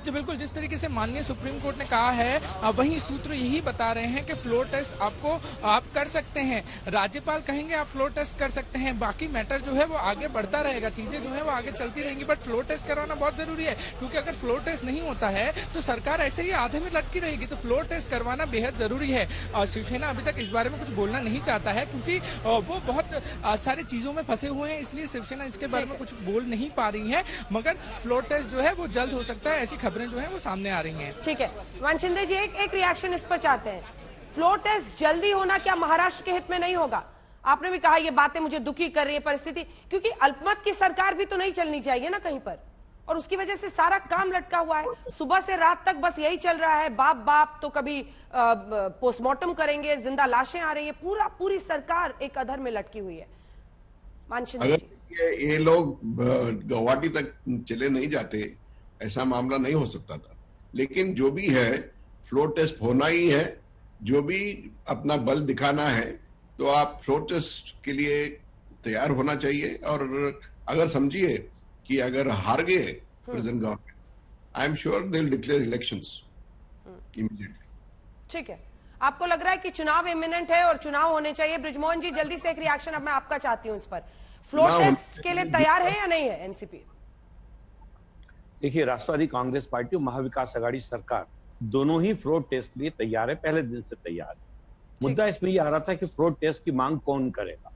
जी बिल्कुल, जिस तरीके से माननीय सुप्रीम कोर्ट ने कहा है वही सूत्र यही बता रहे हैं कि फ्लोर टेस्ट आप कर सकते हैं। राज्यपाल कहेंगे आप फ्लोर टेस्ट कर सकते हैं, बाकी मैटर जो है वो आगे बढ़ता रहेगा, चीजें जो है वो आगे चलती रहेंगी, बट फ्लोर टेस्ट करवाना बहुत जरूरी है, क्योंकि अगर फ्लोर टेस्ट नहीं होता है तो सरकार ऐसे ही आधे में लटकी रहेगी। तो फ्लोर टेस्ट करवाना बेहद जरूरी है। और शिवसेना अभी तक इस बारे में कुछ बोलना नहीं चाहता है, क्योंकि वो बहुत सारी चीजों में फंसे हुए हैं, इसलिए शिवसेना इसके बारे में कुछ बोल नहीं पा रही है। मगर फ्लोर टेस्ट जो है वो जल्द हो सकता है, ऐसी खबरें जो है वो सामने आ रही हैं। ठीक है, वन शिंदे जी एक रिएक्शन इस पर चाहते हैं। फ्लोर टेस्ट जल्दी होना क्या महाराष्ट्र के हित में नहीं होगा? आपने भी कहा ये बातें मुझे दुखी कर रही है परिस्थिति, क्योंकि अल्पमत की सरकार भी तो नहीं चलनी चाहिए ना कहीं पर, और उसकी वजह से सारा काम लटका हुआ है। सुबह से रात तक बस यही चल रहा है, बाप तो कभी पोस्टमार्टम करेंगे, जिंदा लाशें आ रही है, पूरी सरकार एक अधर में लटकी हुई है। अगर ये लोग गुवाहाटी तक चले नहीं जाते, ऐसा मामला नहीं हो सकता था। लेकिन जो भी है, फ्लोर टेस्ट होना ही है। जो भी अपना बल दिखाना है तो आप फ्लोर टेस्ट के लिए तैयार होना चाहिए। और अगर समझिए कि अगर हार गए present government, I am sure they will declare elections immediately. ठीक है, आपको लग रहा है कि चुनाव इमिनेंट है और चुनाव होने चाहिए। बृजमोहन जी, जल्दी से एक रिएक्शन अब मैं आपका चाहती हूं इस पर। फ्लोर टेस्ट के लिए तैयार है या नहीं है एनसीपी? देखिए, राष्ट्रवादी कांग्रेस पार्टी और महाविकास आघाड़ी सरकार दोनों ही फ्लोर टेस्ट के लिए तैयार है, पहले दिन से तैयार है। मुद्दा इसमें यह आ रहा था कि फ्लोर टेस्ट की मांग कौन करेगा।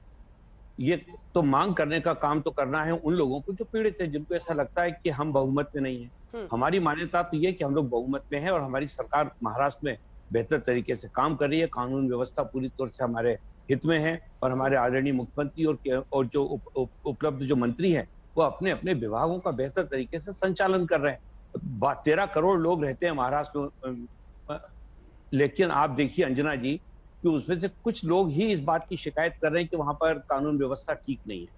ये तो मांग करने का काम तो करना है उन लोगों को जो पीड़ित है, जिनको ऐसा लगता है कि हम बहुमत में नहीं है। हमारी मान्यता तो ये कि हम लोग बहुमत में हैं और हमारी सरकार महाराष्ट्र में बेहतर तरीके से काम कर रही है, कानून व्यवस्था पूरी तौर से हमारे हित में है, और हमारे आदरणीय मुख्यमंत्री और जो उपलब्ध जो मंत्री हैं वो अपने अपने विभागों का बेहतर तरीके से संचालन कर रहे हैं। 13 करोड़ लोग रहते हैं महाराष्ट्र में, लेकिन आप देखिए अंजना जी कि उसमें से कुछ लोग ही इस बात की शिकायत कर रहे हैं कि वहां पर कानून व्यवस्था ठीक नहीं है।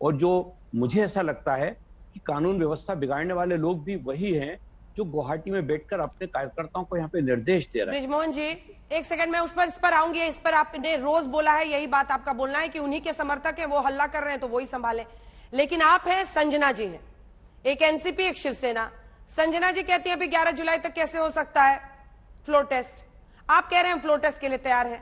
और जो मुझे ऐसा लगता है कि कानून व्यवस्था बिगाड़ने वाले लोग भी वही हैं जो गुवाहाटी में बैठकर अपने कार्यकर्ताओं को यहाँ पे निर्देश दे रहे हैं। बृजमोहन जी, एक सेकंड में इस पर आऊंगी। इस पर आपने रोज बोला है, यही बात आपका बोलना है कि उन्हीं के समर्थक है, वो हल्ला कर रहे हैं तो वही संभाले। लेकिन आप हैं, संजना जी हैं, एक एनसीपी एक शिवसेना। संजना जी कहती है अभी 11 जुलाई तक कैसे हो सकता है फ्लोर टेस्ट, आप कह रहे हैं फ्लोर टेस्ट के लिए तैयार है,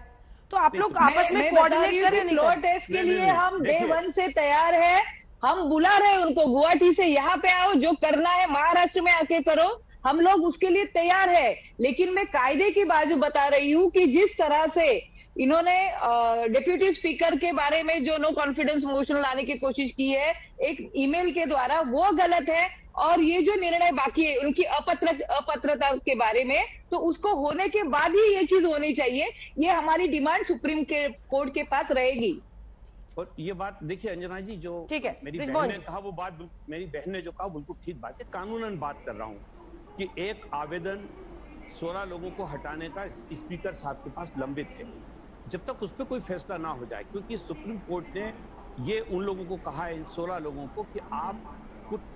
तो आप लोग आपस में कोऑर्डिनेट करें। फ्लोर टेस्ट के लिए हम डे 1 से तैयार है। हम बुला रहे हैं उनको गुवाहाटी से, यहाँ पे आओ, जो करना है महाराष्ट्र में आके करो, हम लोग उसके लिए तैयार है। लेकिन मैं कायदे की बाजू बता रही हूँ कि जिस तरह से इन्होंने डिप्यूटी स्पीकर के बारे में जो नो कॉन्फिडेंस मोशन लाने की कोशिश की है एक ईमेल के द्वारा, वो गलत है। और ये जो निर्णय बाकी है उनकी अपात्रता के बारे में, तो उसको होने के बाद ही ये चीज होनी चाहिए। ये हमारी डिमांड सुप्रीम कोर्ट के पास रहेगी। और ये बात देखिए अंजना जी, जो मेरी बहन ने कहा वो बात, मेरी बहन ने जो कहा बिल्कुल ठीक बात है। कानूनन बात कर रहा हूँ कि एक आवेदन 16 लोगों को हटाने का स्पीकर साहब के पास लंबित है, जब तक उस पर कोई फैसला ना हो जाए, क्योंकि सुप्रीम कोर्ट ने ये उन लोगों को कहा है, इन 16 लोगों को, कि आप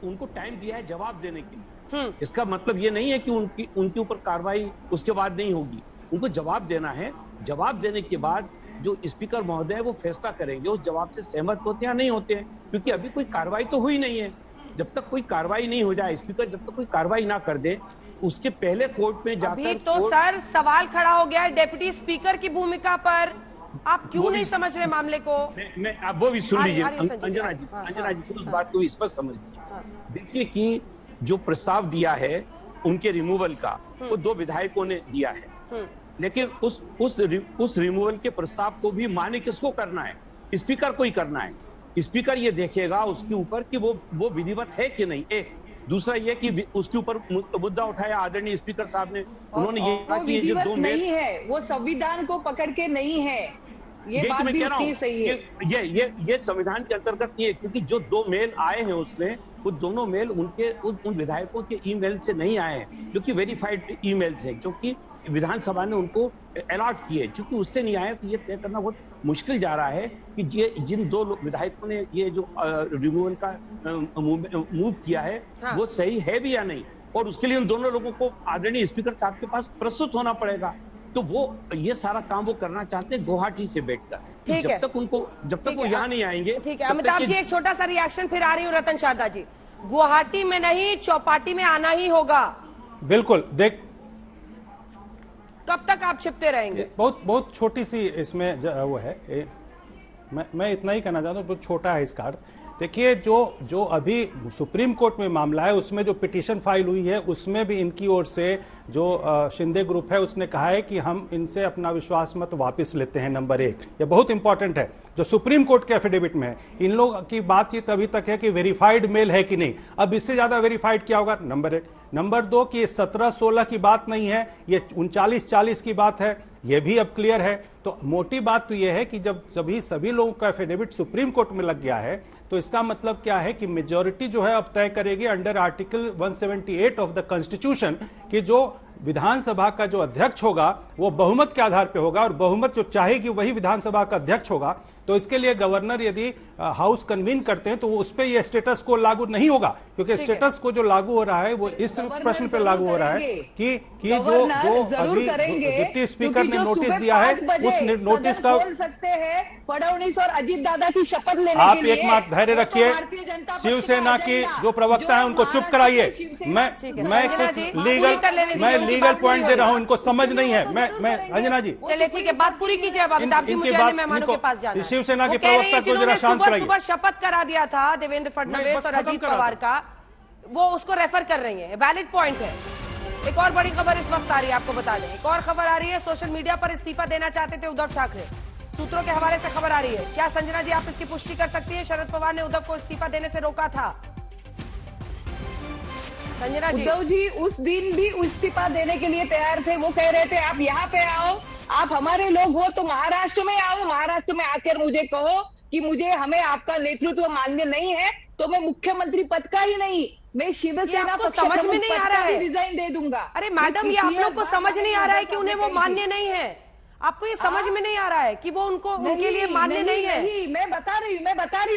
उनको टाइम दिया है जवाब देने के लिए। इसका मतलब ये नहीं है कि उनके ऊपर कार्रवाई उसके बाद नहीं होगी, उनको जवाब देना है। जवाब देने के बाद जो स्पीकर महोदय है वो फैसला करेंगे उस जवाब से सहमत होते हैं या नहीं होते हैं, क्योंकि अभी कोई कार्रवाई तो हुई नहीं है। जब तक कोई कार्रवाई नहीं हो जाए, स्पीकर जब तक कोई कार्रवाई ना कर दे, उसके पहले कोर्ट में जाकर अभी तो सर सवाल खड़ा हो गया है डेप्यूटी स्पीकर की भूमिका पर। आप क्यों नहीं समझ रहे मामले को? मैं आप वो भी सुन लीजिए अंजना जी, फिर उस बात को भी स्पष्ट समझ लीजिए। देखिए कि जो प्रस्ताव दिया है उनके रिमूवल का, वो 2 विधायकों ने दिया है, लेकिन उस रिमूवल के प्रस्ताव को भी मान्य किसको करना है? स्पीकर को ही करना है। स्पीकर ये देखेगा उसके ऊपर कि वो विधिवत है कि नहीं। एक दूसरा ये कि उसके ऊपर मुद्दा उठाया आदरणीय स्पीकर साहब ने, उन्होंने ये कहा कि ये जो 2 मेल नहीं है, वो संविधान को पकड़ के नहीं है। ये बात भी उसकी सही है। ये संविधान के अंतर्गत नहीं है, क्योंकि जो 2 मेल आए हैं उसमें, वो दोनों मेल उन विधायकों के ईमेल से नहीं आए हैं, जो कि वेरीफाइड ईमेल्स हैं, जो कि विधानसभा ने उनको अलॉट किए। चूंकि उससे नहीं आया तो ये तय करना बहुत मुश्किल जा रहा है कि ये जिन 2 विधायकों ने ये जो रिमूवल का मूव किया है वो सही है भी या नहीं, और उसके लिए उन दोनों लोगों को आदरणीय स्पीकर साहब के पास प्रस्तुत होना पड़ेगा। तो वो ये सारा काम वो करना चाहते हैं गुवाहाटी से बैठकर। जब तक वो यहाँ नहीं आएंगे। ठीक है अमिताभ जी, एक छोटा सा रिएक्शन, फिर आ रही हूँ रतन शारदा जी। गुवाहाटी में नहीं, चौपाटी में आना ही होगा। बिल्कुल देख, कब तक आप छिपते रहेंगे? बहुत बहुत छोटी सी इसमें वो है, मैं इतना ही कहना चाहता हूँ, बहुत छोटा है इसका। देखिए, जो अभी सुप्रीम कोर्ट में मामला है, उसमें जो पिटीशन फाइल हुई है, उसमें भी इनकी ओर से जो शिंदे ग्रुप है उसने कहा है कि हम इनसे अपना विश्वास मत वापस लेते हैं। नंबर 1, ये बहुत इंपॉर्टेंट है जो सुप्रीम कोर्ट के एफिडेविट में है। इन लोग की बातचीत अभी तक है कि वेरीफाइड मेल है कि नहीं, अब इससे ज्यादा वेरीफाइड क्या होगा? नंबर 1। नंबर 2 कि ये 17-16 की बात नहीं है, ये 39-40 की बात है, ये भी अब क्लियर है। तो मोटी बात तो यह है कि जब सभी लोगों का एफिडेविट सुप्रीम कोर्ट में लग गया है, तो इसका मतलब क्या है कि मेजॉरिटी जो है अब तय करेगी under article 178 of the constitution कि जो विधानसभा का जो अध्यक्ष होगा वो बहुमत के आधार पे होगा, और बहुमत जो चाहेगी वही विधानसभा का अध्यक्ष होगा। तो इसके लिए गवर्नर यदि हाउस कन्वीन करते हैं तो उस पर यह स्टेटस को लागू नहीं होगा, क्योंकि स्टेटस को जो लागू हो रहा है वो इस प्रश्न पे लागू हो रहा है कि जो अभी डिप्टी स्पीकर ने नोटिस दिया है, उस नोटिस का बोल सकते हैं फडणवीस और अजीत दादा की शपथ लेने आप के लिए। एक मिनट धैर्य रखिए, शिवसेना की जो प्रवक्ता है उनको चुप कराइए। मैं लीगल पॉइंट दे रहा हूं, इनको समझ नहीं है। मैं अंजना जी, चलिए ठीक है, बात पूरी कीजिए। अब अमिताभ जी, मुझे अन्य मेहमानों के पास जाना है। शिवसेना के प्रवक्ता को जरा शांत कराइए। सुबह शपथ करा दिया था देवेंद्र फडणवीस और अजीत पवार का, वो उसको रेफर कर रही है, वैलिड पॉइंट है। एक और बड़ी खबर इस वक्त आ रही है, आपको बता दें। एक और खबर आ रही है, सोशल मीडिया पर इस्तीफा देना चाहते थे उद्धव ठाकरे, सूत्रों के हवाले से खबर आ रही है। क्या संजना जी आप इसकी पुष्टि कर सकती है? शरद पवार ने उद्धव को इस्तीफा देने से रोका था। संजना जी, उद्धव जी उस दिन भी इस्तीफा देने के लिए तैयार थे। वो कह रहे थे आप यहाँ पे आओ, आप हमारे लोग हो तो महाराष्ट्र में आओ, महाराष्ट्र में आकर मुझे कहो कि हमें आपका नेतृत्व मान्य नहीं है, तो मैं मुख्यमंत्री पद का ही नहीं, मैं शिवसेना को समझ में नहीं आ रहा है, रिजाइन दे दूंगा। अरे मैडम, ये आप लोग को समझ नहीं आ रहा है कि उन्हें वो मान्य नहीं है? आपको ये समझ में नहीं आ रहा है कि वो उनके लिए मान्य नहीं है? मैं बता रही हूँ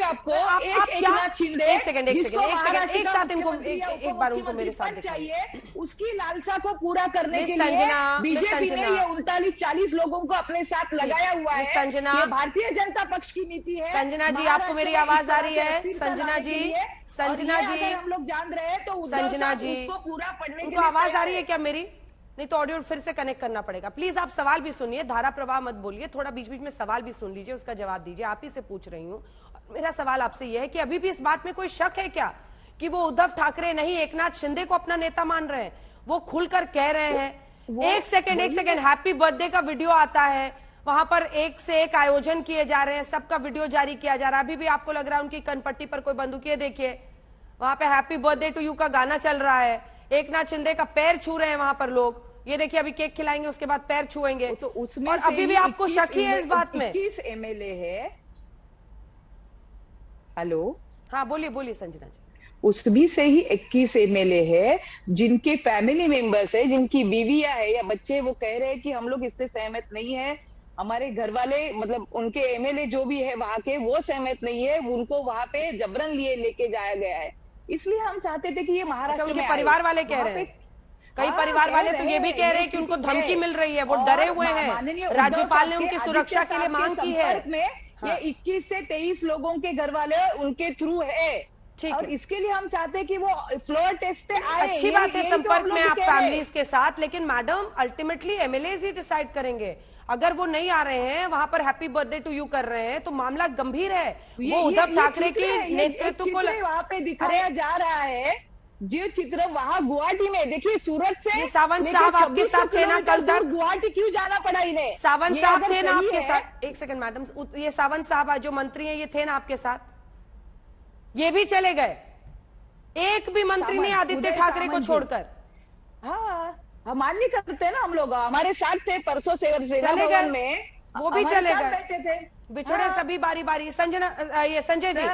आपको। एक सेकंड एक साथ इनको एक बार उनको मेरे साथ चाहिए, उसकी लालसा को पूरा करने के लिए बीजेपी ने ये 39-40 लोगों को अपने साथ लगाया हुआ है। संजना, ये भारतीय जनता पक्ष की नीति है। संजना जी, आपको मेरी आवाज आ रही है? संजना जी, हम लोग जान रहे हैं तो संजना जी उसको पूरा पढ़ने की आवाज आ रही है क्या मेरी? नहीं तो ऑडियो फिर से कनेक्ट करना पड़ेगा। प्लीज आप सवाल भी सुनिए, धारा प्रवाह मत बोलिए, थोड़ा बीच बीच में सवाल भी सुन लीजिए, उसका जवाब दीजिए। आप ही से पूछ रही हूँ। मेरा सवाल आपसे यह है कि अभी भी इस बात में कोई शक है क्या कि वो उद्धव ठाकरे नहीं एकनाथ शिंदे को अपना नेता मान रहे हैं? वो खुलकर कह रहे हैं। एक सेकेंड हैप्पी बर्थडे का वीडियो आता है, वहां पर एक से एक आयोजन किए जा रहे हैं, सबका वीडियो जारी किया जा रहा है। अभी भी आपको लग रहा है उनकी कनपट्टी पर कोई बंदूकियां, देखिए वहां पे हैप्पी बर्थडे टू यू का गाना चल रहा है, एकनाथ शिंदे का पैर छू रहे हैं वहां पर लोग। ये देखिए, अभी केक खिलाएंगे, उसके बाद पैर छुएंगे। तो उसमें और अभी भी आपको शक ही है इस बात में? 21 एमएलए है। हेलो, हाँ बोलिए संजना जी। उसमें से ही 21 एमएलए है जिनके फैमिली मेंबर्स है, जिनकी बीवियां है या बच्चे, वो कह रहे हैं कि हम लोग इससे सहमत नहीं है। हमारे घर वाले, मतलब उनके एमएलए जो भी है वहां के, वो सहमत नहीं है। उनको वहां पे जबरन लेके जाया गया है। इसलिए हम चाहते थे कि ये महाराष्ट्र में परिवार वाले कह रहे हैं। कई परिवार वाले तो ये भी कह रहे हैं कि उनको धमकी मिल रही है, वो डरे हुए हैं। राज्यपाल ने उनकी सुरक्षा के लिए मांग की है। ये 21 से 23 लोगों के घर वाले उनके थ्रू है, और इसके लिए हम चाहते हैं कि वो फ्लोर टेस्ट पे आए। अच्छी बात है, संपर्क में आप फैमिलीज के साथ, लेकिन मैडम अल्टीमेटली एमएलए ही डिसाइड करेंगे। अगर वो नहीं आ रहे हैं, वहां पर हैप्पी बर्थडे टू यू कर रहे हैं, तो मामला गंभीर है। वो उद्धव ठाकरे की नेतृत्व को वहां पे दिखाया जा रहा है। जो चित्र वहां गुवाहाटी में, देखिए सूरत से सावंत साहब आपके साथ थे ना कल तक? गुवाहाटी क्यों जाना पड़ा इन्हें? सावंत साहब थे ना आपके साथ? एक सेकंड मैडम, ये सावंत साहब जो मंत्री हैं, ये थे ना आपके साथ? ये भी चले गए, एक भी मंत्री नहीं आदित्य ठाकरे को छोड़कर। हाँ, हम मान्य करते हैं ना, हम लोग हमारे साथ थे परसों सेना भवन में, वो भी चले गए, बैठे थे, बिछड़े सभी बारी बारी। ये संजय जी,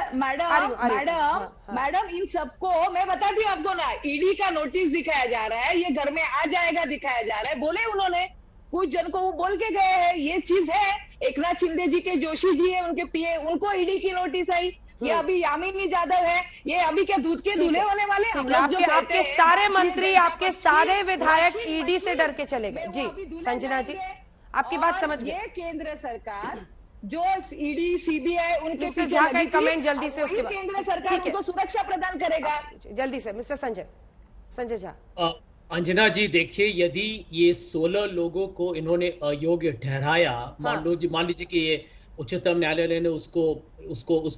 मैडम इन सबको मैं बताती हूँ आपको ना, ईडी का नोटिस दिखाया जा रहा है, ये घर में आ जाएगा दिखाया जा रहा है। बोले उन्होंने, कुछ जन को वो बोल के गए हैं, ये चीज है। एकनाथ शिंदे जी के जोशी जी है, उनके पीए, उनको ईडी की नोटिस आई। ये अभी यामिनी यादव है, ये अभी क्या दूध के दूल्हे होने वाले हैं? आपके सारे मंत्री, आपके सारे विधायक ईडी से डर के चले गए। जी संजना जी, आपकी बात समझ गई। ये केंद्र सरकार जो ईडी सीबीआई उनके पीछे कमेंट जल्दी से, उसके बाद केंद्र सरकार उनको सुरक्षा प्रदान करेगा। जल्दी से मिस्टर संजय झा। अंजना जी देखिए, यदि ये 16 लोगों को इन्होंने अयोग्य ठहराया, मान लीजिए कि ये उच्चतम न्यायालय ने उस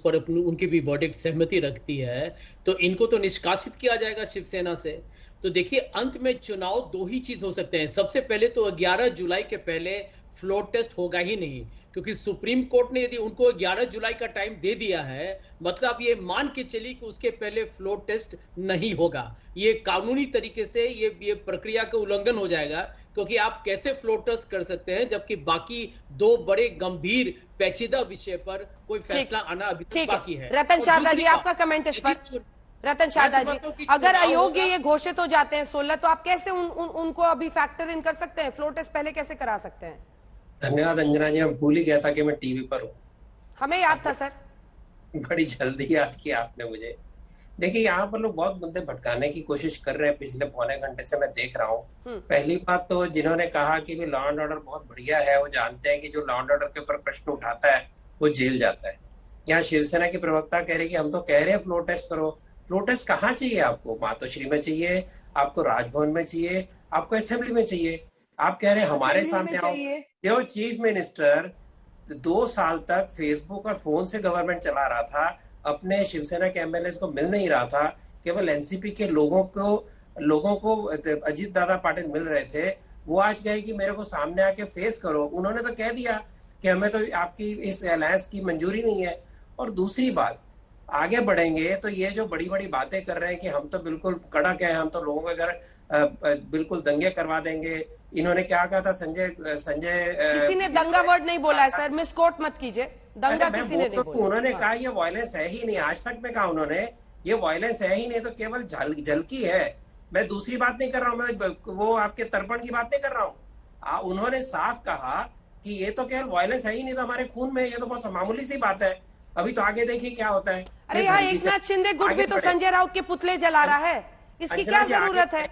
पर उनकी भी वर्डिक्ट सहमति रखती है, तो इनको तो निष्कासित किया जाएगा शिवसेना से। तो देखिए, अंत में चुनाव दो ही चीज हो सकते हैं। सबसे पहले तो 11 जुलाई के पहले फ्लोर टेस्ट होगा ही नहीं, क्योंकि सुप्रीम कोर्ट ने यदि उनको 11 जुलाई का टाइम दे दिया है, मतलब ये मान के चलिए कि उसके पहले फ्लोर टेस्ट नहीं होगा। ये कानूनी तरीके से ये प्रक्रिया का उल्लंघन हो जाएगा, क्योंकि आप कैसे फ्लोर टेस्ट कर सकते हैं जबकि बाकी दो बड़े गंभीर पेचीदा विषय पर कोई फैसला आना अभी तक बाकी है। रतन शारदा जी, आपका कमेंट इस पर। रतन शारदा जी, अगर अयोग्य ये घोषित हो जाते हैं 16, तो आप कैसे उनको अभी फैक्टर इन कर सकते हैं? फ्लोर टेस्ट पहले कैसे करा सकते हैं? धन्यवाद अंजना जी, मैं भूल ही गया था कि मैं टीवी पर हूँ। हमें याद था सर। बड़ी जल्दी याद किया आपने मुझे। देखिए, यहाँ पर लोग बहुत मुद्दे भटकाने की कोशिश कर रहे हैं, पिछले पौने घंटे से मैं देख रहा हूँ। पहली बात तो जिन्होंने कहा कि भी लॉ एंड ऑर्डर बहुत बढ़िया है, वो जानते हैं कि जो लॉ एंड ऑर्डर के ऊपर प्रश्न उठाता है वो जेल जाता है। यहाँ शिवसेना की प्रवक्ता कह रही है कि हम तो कह रहे हैं फ्लोर टेस्ट करो। फ्लोर टेस्ट कहाँ चाहिए आपको? मातोश्री में चाहिए, आपको राजभवन में चाहिए, आपको असेंबली में चाहिए। आप कह रहे हैं हमारे सामने आओ। जो चीफ मिनिस्टर 2 साल तक फेसबुक और फोन से गवर्नमेंट चला रहा था, अपने शिवसेना के एमएलए को मिल नहीं रहा था, केवल एनसीपी के लोगों को अजीत दादा पाटिल मिल रहे थे। वो आज गए कि मेरे को सामने आके फेस करो। उन्होंने तो कह दिया कि हमें तो आपकी इस अलायंस की मंजूरी नहीं है। और दूसरी बात, आगे बढ़ेंगे तो ये जो बड़ी बड़ी बातें कर रहे हैं कि हम तो बिल्कुल कड़क है, हम तो लोगों के घर बिल्कुल दंगे करवा देंगे। इन्होंने क्या कहा था? संजय किसी ने दंगा वर्ड नहीं बोला है सर, मिसकोट मत कीजिए। दंगा किसी ने नहीं बोला। उन्होंने कहा ये वायलेंस है ही नहीं। आज तक में कहा उन्होंने ये वायलेंस है ही नहीं, तो केवल झलकी है। मैं दूसरी बात नहीं कर रहा हूँ, मैं वो आपके तर्पण की बात नहीं कर रहा हूँ। उन्होंने साफ कहा कि ये तो केवल वायलेंस है ही नहीं, तो हमारे खून में, ये तो बहुत मामूली सी बात है। अभी तो आगे देखिए क्या होता है। अरे यहाँ एकनाथ शिंदे गुट भी तो संजय राउत के पुतले जला रहा है, इसकी क्या जरूरत है?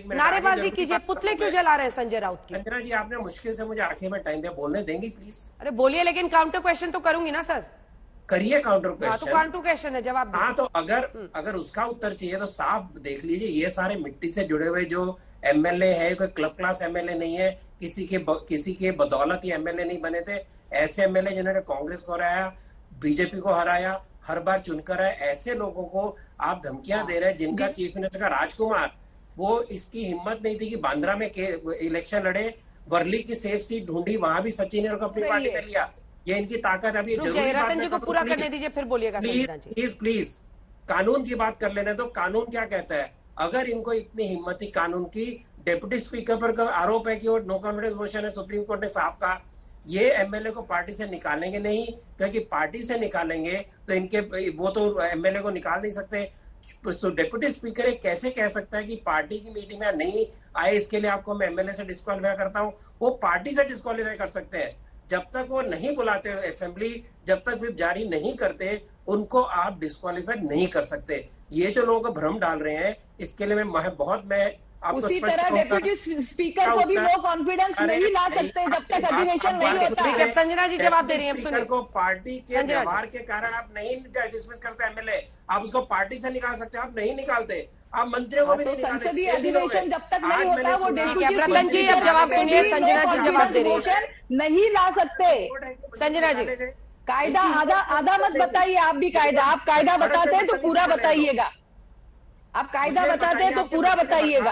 नारेबाजी कीजिए, पुतले क्यों जला रहे हैं संजय राउत की? अंजना जी, आपने मुश्किल से मुझे आखिर में टाइम दिया, बोलने देंगी प्लीज? अरे बोलिए, लेकिन काउंटर क्वेश्चन तो करूंगी ना सर। करिए काउंटर क्वेश्चन। तो काउंटर क्वेश्चन है, जवाब। हाँ, तो अगर उसका उत्तर चाहिए तो साफ देख लीजिए, ये सारे मिट्टी से जुड़े हुए जो एमएलए है, कोई क्लब क्लास एमएलए नहीं है, किसी के बदौलत ये एमएलए नहीं बने थे। ऐसे एमएलए जिन्होंने कांग्रेस को हराया, बीजेपी को हराया, हर बार चुनकर आए, ऐसे लोगों को आप धमकियां दे रहे हैं। जिनका चीफ मिनिस्टर का राजकुमार, वो इसकी हिम्मत नहीं थी कि बांद्रा में इलेक्शन लड़े, वर्ली की सेफ सीट ढूंढी, वहां भी सचिन ने अपनी पार्टी में लिया। ये इनकी ताकत। अभी जरूरी रतन जी को पूरा करने दीजिए, फिर बोलिएगा। प्लीज कानून की बात कर लेने तो कानून क्या कहता है? अगर इनको इतनी हिम्मत थी कानून की, डिप्टी स्पीकर पर आरोप है कि वो नो कॉन्फिडेंस मोशन है, सुप्रीम कोर्ट ने साफ कहा ये एमएलए को पार्टी से निकालेंगे नहीं, क्योंकि पार्टी से निकालेंगे तो इनके वो तो एमएलए को निकाल नहीं सकते। डिप्टी स्पीकर कैसे कह सकता है कि पार्टी की मीटिंग में नहीं आए, इसके लिए आपको मैं एमएलए से डिस्क्वालीफाई करता हूं? वो पार्टी से डिस्क्वालीफाई कर सकते हैं। जब तक वो नहीं बुलाते असेंबली, जब तक व्हिप जारी नहीं करते, उनको आप डिस्क्वालीफाई नहीं कर सकते। ये जो लोग भ्रम डाल रहे हैं, इसके लिए मैं उसी तरह डेप्यूटी स्पीकर को भी नो कॉन्फिडेंस नहीं ला सकते जब तक अधिवेशन नहीं होता है। संजना जी जवाब दे रही हैं, स्पीकर को पार्टी के व्यवहार के कारण आप नहीं डिसमिस करते एमएलए, आप उसको पार्टी से निकाल सकते, आप नहीं निकालते। आप मंत्रियों को भी नहीं निकालते। संसदीय अधिवेशन जब तक नहीं होता वो डेप्यूटी रतन जी अब जवाब सुनिए। संजना जी जवाब दे रही है, नहीं ला सकते। संजना जी कायदा आधा मत बताइए, आप भी कायदा, आप कायदा बताते हैं तो पूरा बताइएगा। आप कायदा बताते हैं तो पूरा बताइएगा।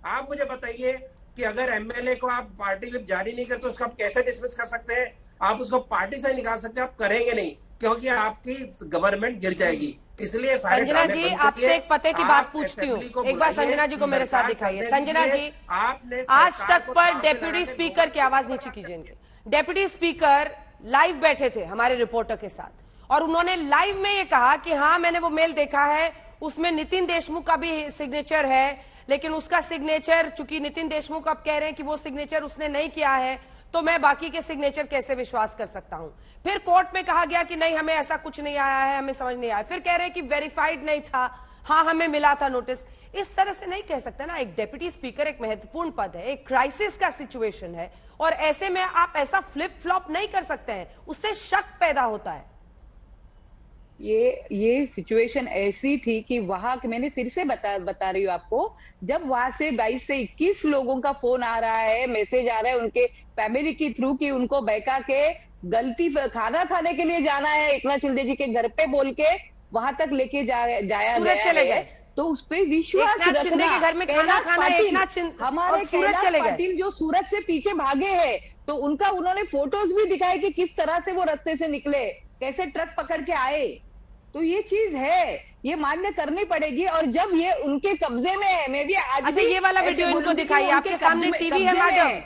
आप मुझे बताइए कि अगर एमएलए को आप पार्टी व्हिप जारी नहीं करते, उसको आप कैसे डिसमिस कर सकते हैं? आप उसको पार्टी से निकाल सकते हैं, आप करेंगे नहीं, क्योंकि आपकी गवर्नमेंट गिर जाएगी। इसलिए संजना जी आपसे एक पते की बात पूछती हूँ, एक बार संजना जी को मेरे साथ दिखाइए। संजना जी, आपने आज तक पर डेप्यूटी स्पीकर की आवाज नीचे कीजिए इनके। डेप्यूटी स्पीकर लाइव बैठे थे हमारे रिपोर्टर के साथ, और उन्होंने लाइव में ये कहा कि हाँ मैंने वो मेल देखा है, उसमें नितिन देशमुख का भी सिग्नेचर है, लेकिन उसका सिग्नेचर, चूंकि नितिन देशमुख अब कह रहे हैं कि वो सिग्नेचर उसने नहीं किया है, तो मैं बाकी के सिग्नेचर कैसे विश्वास कर सकता हूं। फिर कोर्ट में कहा गया कि नहीं हमें ऐसा कुछ नहीं आया है, हमें समझ नहीं आया। फिर कह रहे हैं कि वेरीफाइड नहीं था, हाँ हमें मिला था नोटिस। इस तरह से नहीं कह सकते ना। एक डेप्यूटी स्पीकर एक महत्वपूर्ण पद है, एक क्राइसिस का सिचुएशन है, और ऐसे में आप ऐसा फ्लिप फ्लॉप नहीं कर सकते हैं, उससे शक पैदा होता है। ये सिचुएशन ऐसी थी कि वहां मैंने फिर से बता रही हूँ आपको, जब वहां से 22 से 21 लोगों का फोन आ रहा है, मैसेज आ रहा है उनके फैमिली के थ्रू कि उनको बहका के गलती खाना खाने के लिए जाना है एकनाथ शिंदे जी के घर पे बोल के वहां तक लेके जाया गया चले गए, तो उस पर विश्वास एकनाथ शिंदे के घर में खाना खाना एकनाथ शिंदे हमारे कैलाश पाटिल जो सूरत से पीछे भागे हैं, तो उनका उन्होंने फोटोज भी दिखाए कि किस तरह से वो रास्ते से निकले, कैसे ट्रक पकड़ के आए। तो ये चीज है, ये मान्य करनी पड़ेगी। और जब ये उनके कब्जे में है, मैं भी आज अच्छा ये वाला वीडियो इनको दिखाइए, आपके सामने टीवी है मैडम,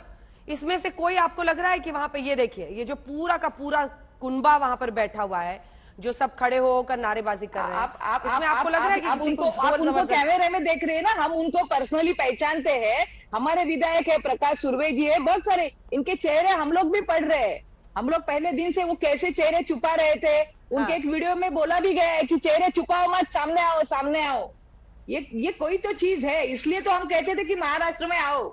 इसमें से कोई आपको लग रहा है कि वहां पे ये देखिए, ये जो पूरा का पूरा कुनबा वहां पर बैठा हुआ है, जो सब खड़े होकर नारेबाजी कर रहे हैं, इसमें आपको लग रहा है कि आप उनको कैमरे में देख रहे हैं ना, हम उनको पर्सनली पहचानते हैं, हमारे विधायक है प्रकाश सुर्वे जी है, बहुत सारे इनके चेहरे हम लोग भी पढ़ रहे हैं। हम लोग पहले दिन से वो कैसे चेहरे छुपा रहे थे, उनके एक वीडियो में बोला भी गया है कि चेहरे छुपाओ मत, सामने आओ सामने आओ। ये कोई तो चीज है, इसलिए तो हम कहते थे कि महाराष्ट्र में आओ।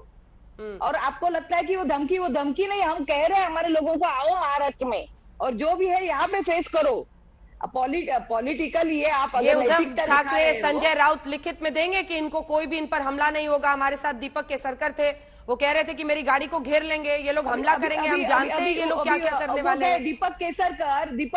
और आपको लगता है कि वो धमकी नहीं, हम कह रहे हैं हमारे लोगों को आओ महाराष्ट्र में, और जो भी है यहाँ पे फेस करो। पॉलिटिकल ये आप ये उद्धव ठाकरे संजय राउत लिखित में देंगे कि इनको कोई भी इन पर हमला नहीं होगा। हमारे साथ दीपक केसरकर थे, वो कह रहे थे कि मेरी गाड़ी को घेर लेंगे, ये लोग हमला करेंगे, हम जानते हैं ये लोग क्या क्या करने वाले हैं। दीपक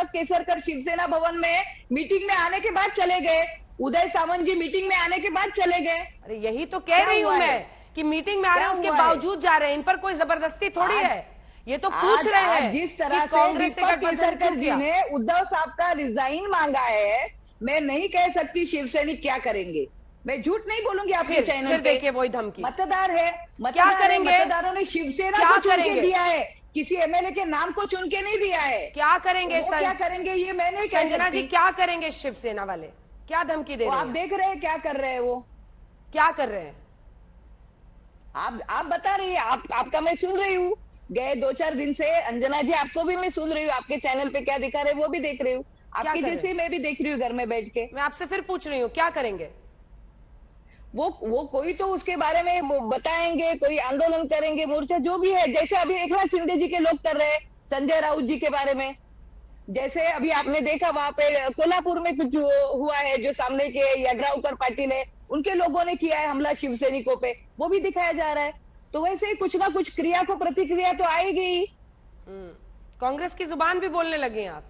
केसरकर शिवसेना भवन में मीटिंग में आने के बाद चले गए, उदय सामंत जी मीटिंग में आने के बाद चले गए। अरे यही तो कह रही हूँ मैं कि मीटिंग में आ रहे हैं, उसके बावजूद जा रहे हैं, इन पर कोई जबरदस्ती थोड़ी है। ये तो पूछ रहे हैं जिस तरह से दीपक केसरकर जी ने उद्धव साहब का रिजाइन मांगा है, मैं नहीं कह सकती शिवसैनिक क्या करेंगे, मैं झूठ नहीं बोलूंगी आपके चैनल पे। देखिए वही धमकी, मतदार है, क्या करेंगे? मतदारों ने शिवसेना को चुन के दिया है, किसी एमएलए के नाम को चुन के नहीं दिया है। क्या करेंगे क्या करेंगे ये मैं नहीं कह संजना जी, क्या करेंगे शिवसेना वाले, क्या धमकी दे रहे हैं? आप देख रहे हैं क्या कर रहे हैं, वो क्या कर रहे हैं आप बता रही है, आपका मैं सुन रही हूँ, गए 2-4 दिन से अंजना जी आपको भी मैं सुन रही हूँ, आपके चैनल पे क्या दिखा रहे वो भी देख रही हूँ, आपकी जैसे मैं भी देख रही हूँ घर में बैठ के। मैं आपसे फिर पूछ रही हूँ क्या करेंगे? वो कोई तो उसके बारे में बताएंगे, कोई आंदोलन करेंगे, मोर्चा जो भी है, जैसे अभी एकनाथ शिंदे जी के लोग कर रहे हैं, संजय राउत जी के बारे में, जैसे अभी आपने देखा वहां पे कोल्हापुर में कुछ हुआ है, जो सामने के यड्रावकर पाटिल है, उनके लोगों ने किया है हमला शिव सैनिकों पे, वो भी दिखाया जा रहा है। तो वैसे ही कुछ ना कुछ क्रिया को प्रतिक्रिया तो आएगी। कांग्रेस की जुबान भी बोलने लगे हैं आप?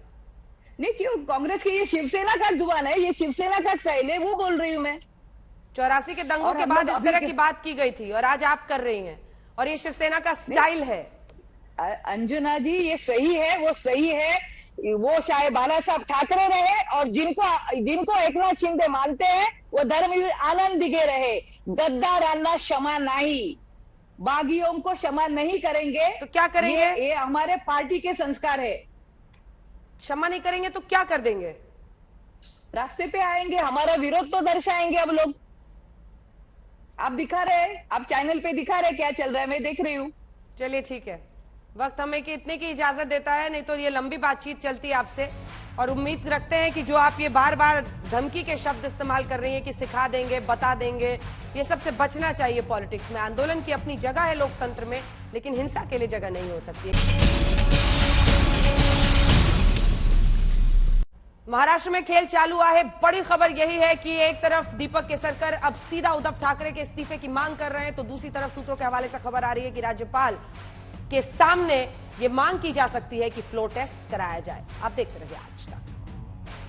नहीं, क्यों? कांग्रेस की ये शिवसेना का जुबान है, ये शिवसेना का स्टाइल है, वो बोल रही हूँ मैं। 84 के दंगों के बाद इस तरह की बात की गई थी और आज आप कर रही हैं, और ये शिवसेना का स्टाइल है। अंजना जी ये सही है, वो सही है, वो चाहे बाला साहब ठाकरे रहे और जिनको एकनाथ शिंदे मानते हैं वो धर्मवीर आनंद दिगे रहे, गद्दारांना क्षमा नहीं, बागियों को क्षमा नहीं करेंगे। तो क्या करेंगे? ये हमारे पार्टी के संस्कार है। क्षमा नहीं करेंगे तो क्या कर देंगे? रास्ते पे आएंगे, हमारा विरोध तो दर्शाएंगे। अब लोग आप दिखा रहे हैं, आप चैनल पे दिखा रहे क्या चल रहा है, मैं देख रही हूँ। चलिए ठीक है, वक्त हमें कि इतने की इजाजत देता है, नहीं तो ये लंबी बातचीत चलती है आपसे, और उम्मीद रखते हैं कि जो आप ये बार बार धमकी के शब्द इस्तेमाल कर रही हैं कि सिखा देंगे, बता देंगे, ये सबसे बचना चाहिए पॉलिटिक्स में। आंदोलन की अपनी जगह है लोकतंत्र में, लेकिन हिंसा के लिए जगह नहीं हो सकती। महाराष्ट्र में खेल चालू हुआ है। बड़ी खबर यही है कि एक तरफ दीपक केसरकर अब सीधा उद्धव ठाकरे के इस्तीफे की मांग कर रहे हैं, तो दूसरी तरफ सूत्रों के हवाले से खबर आ रही है कि राज्यपाल के सामने ये मांग की जा सकती है कि फ्लोर टेस्ट कराया जाए। आप देखते रहिए आज तक।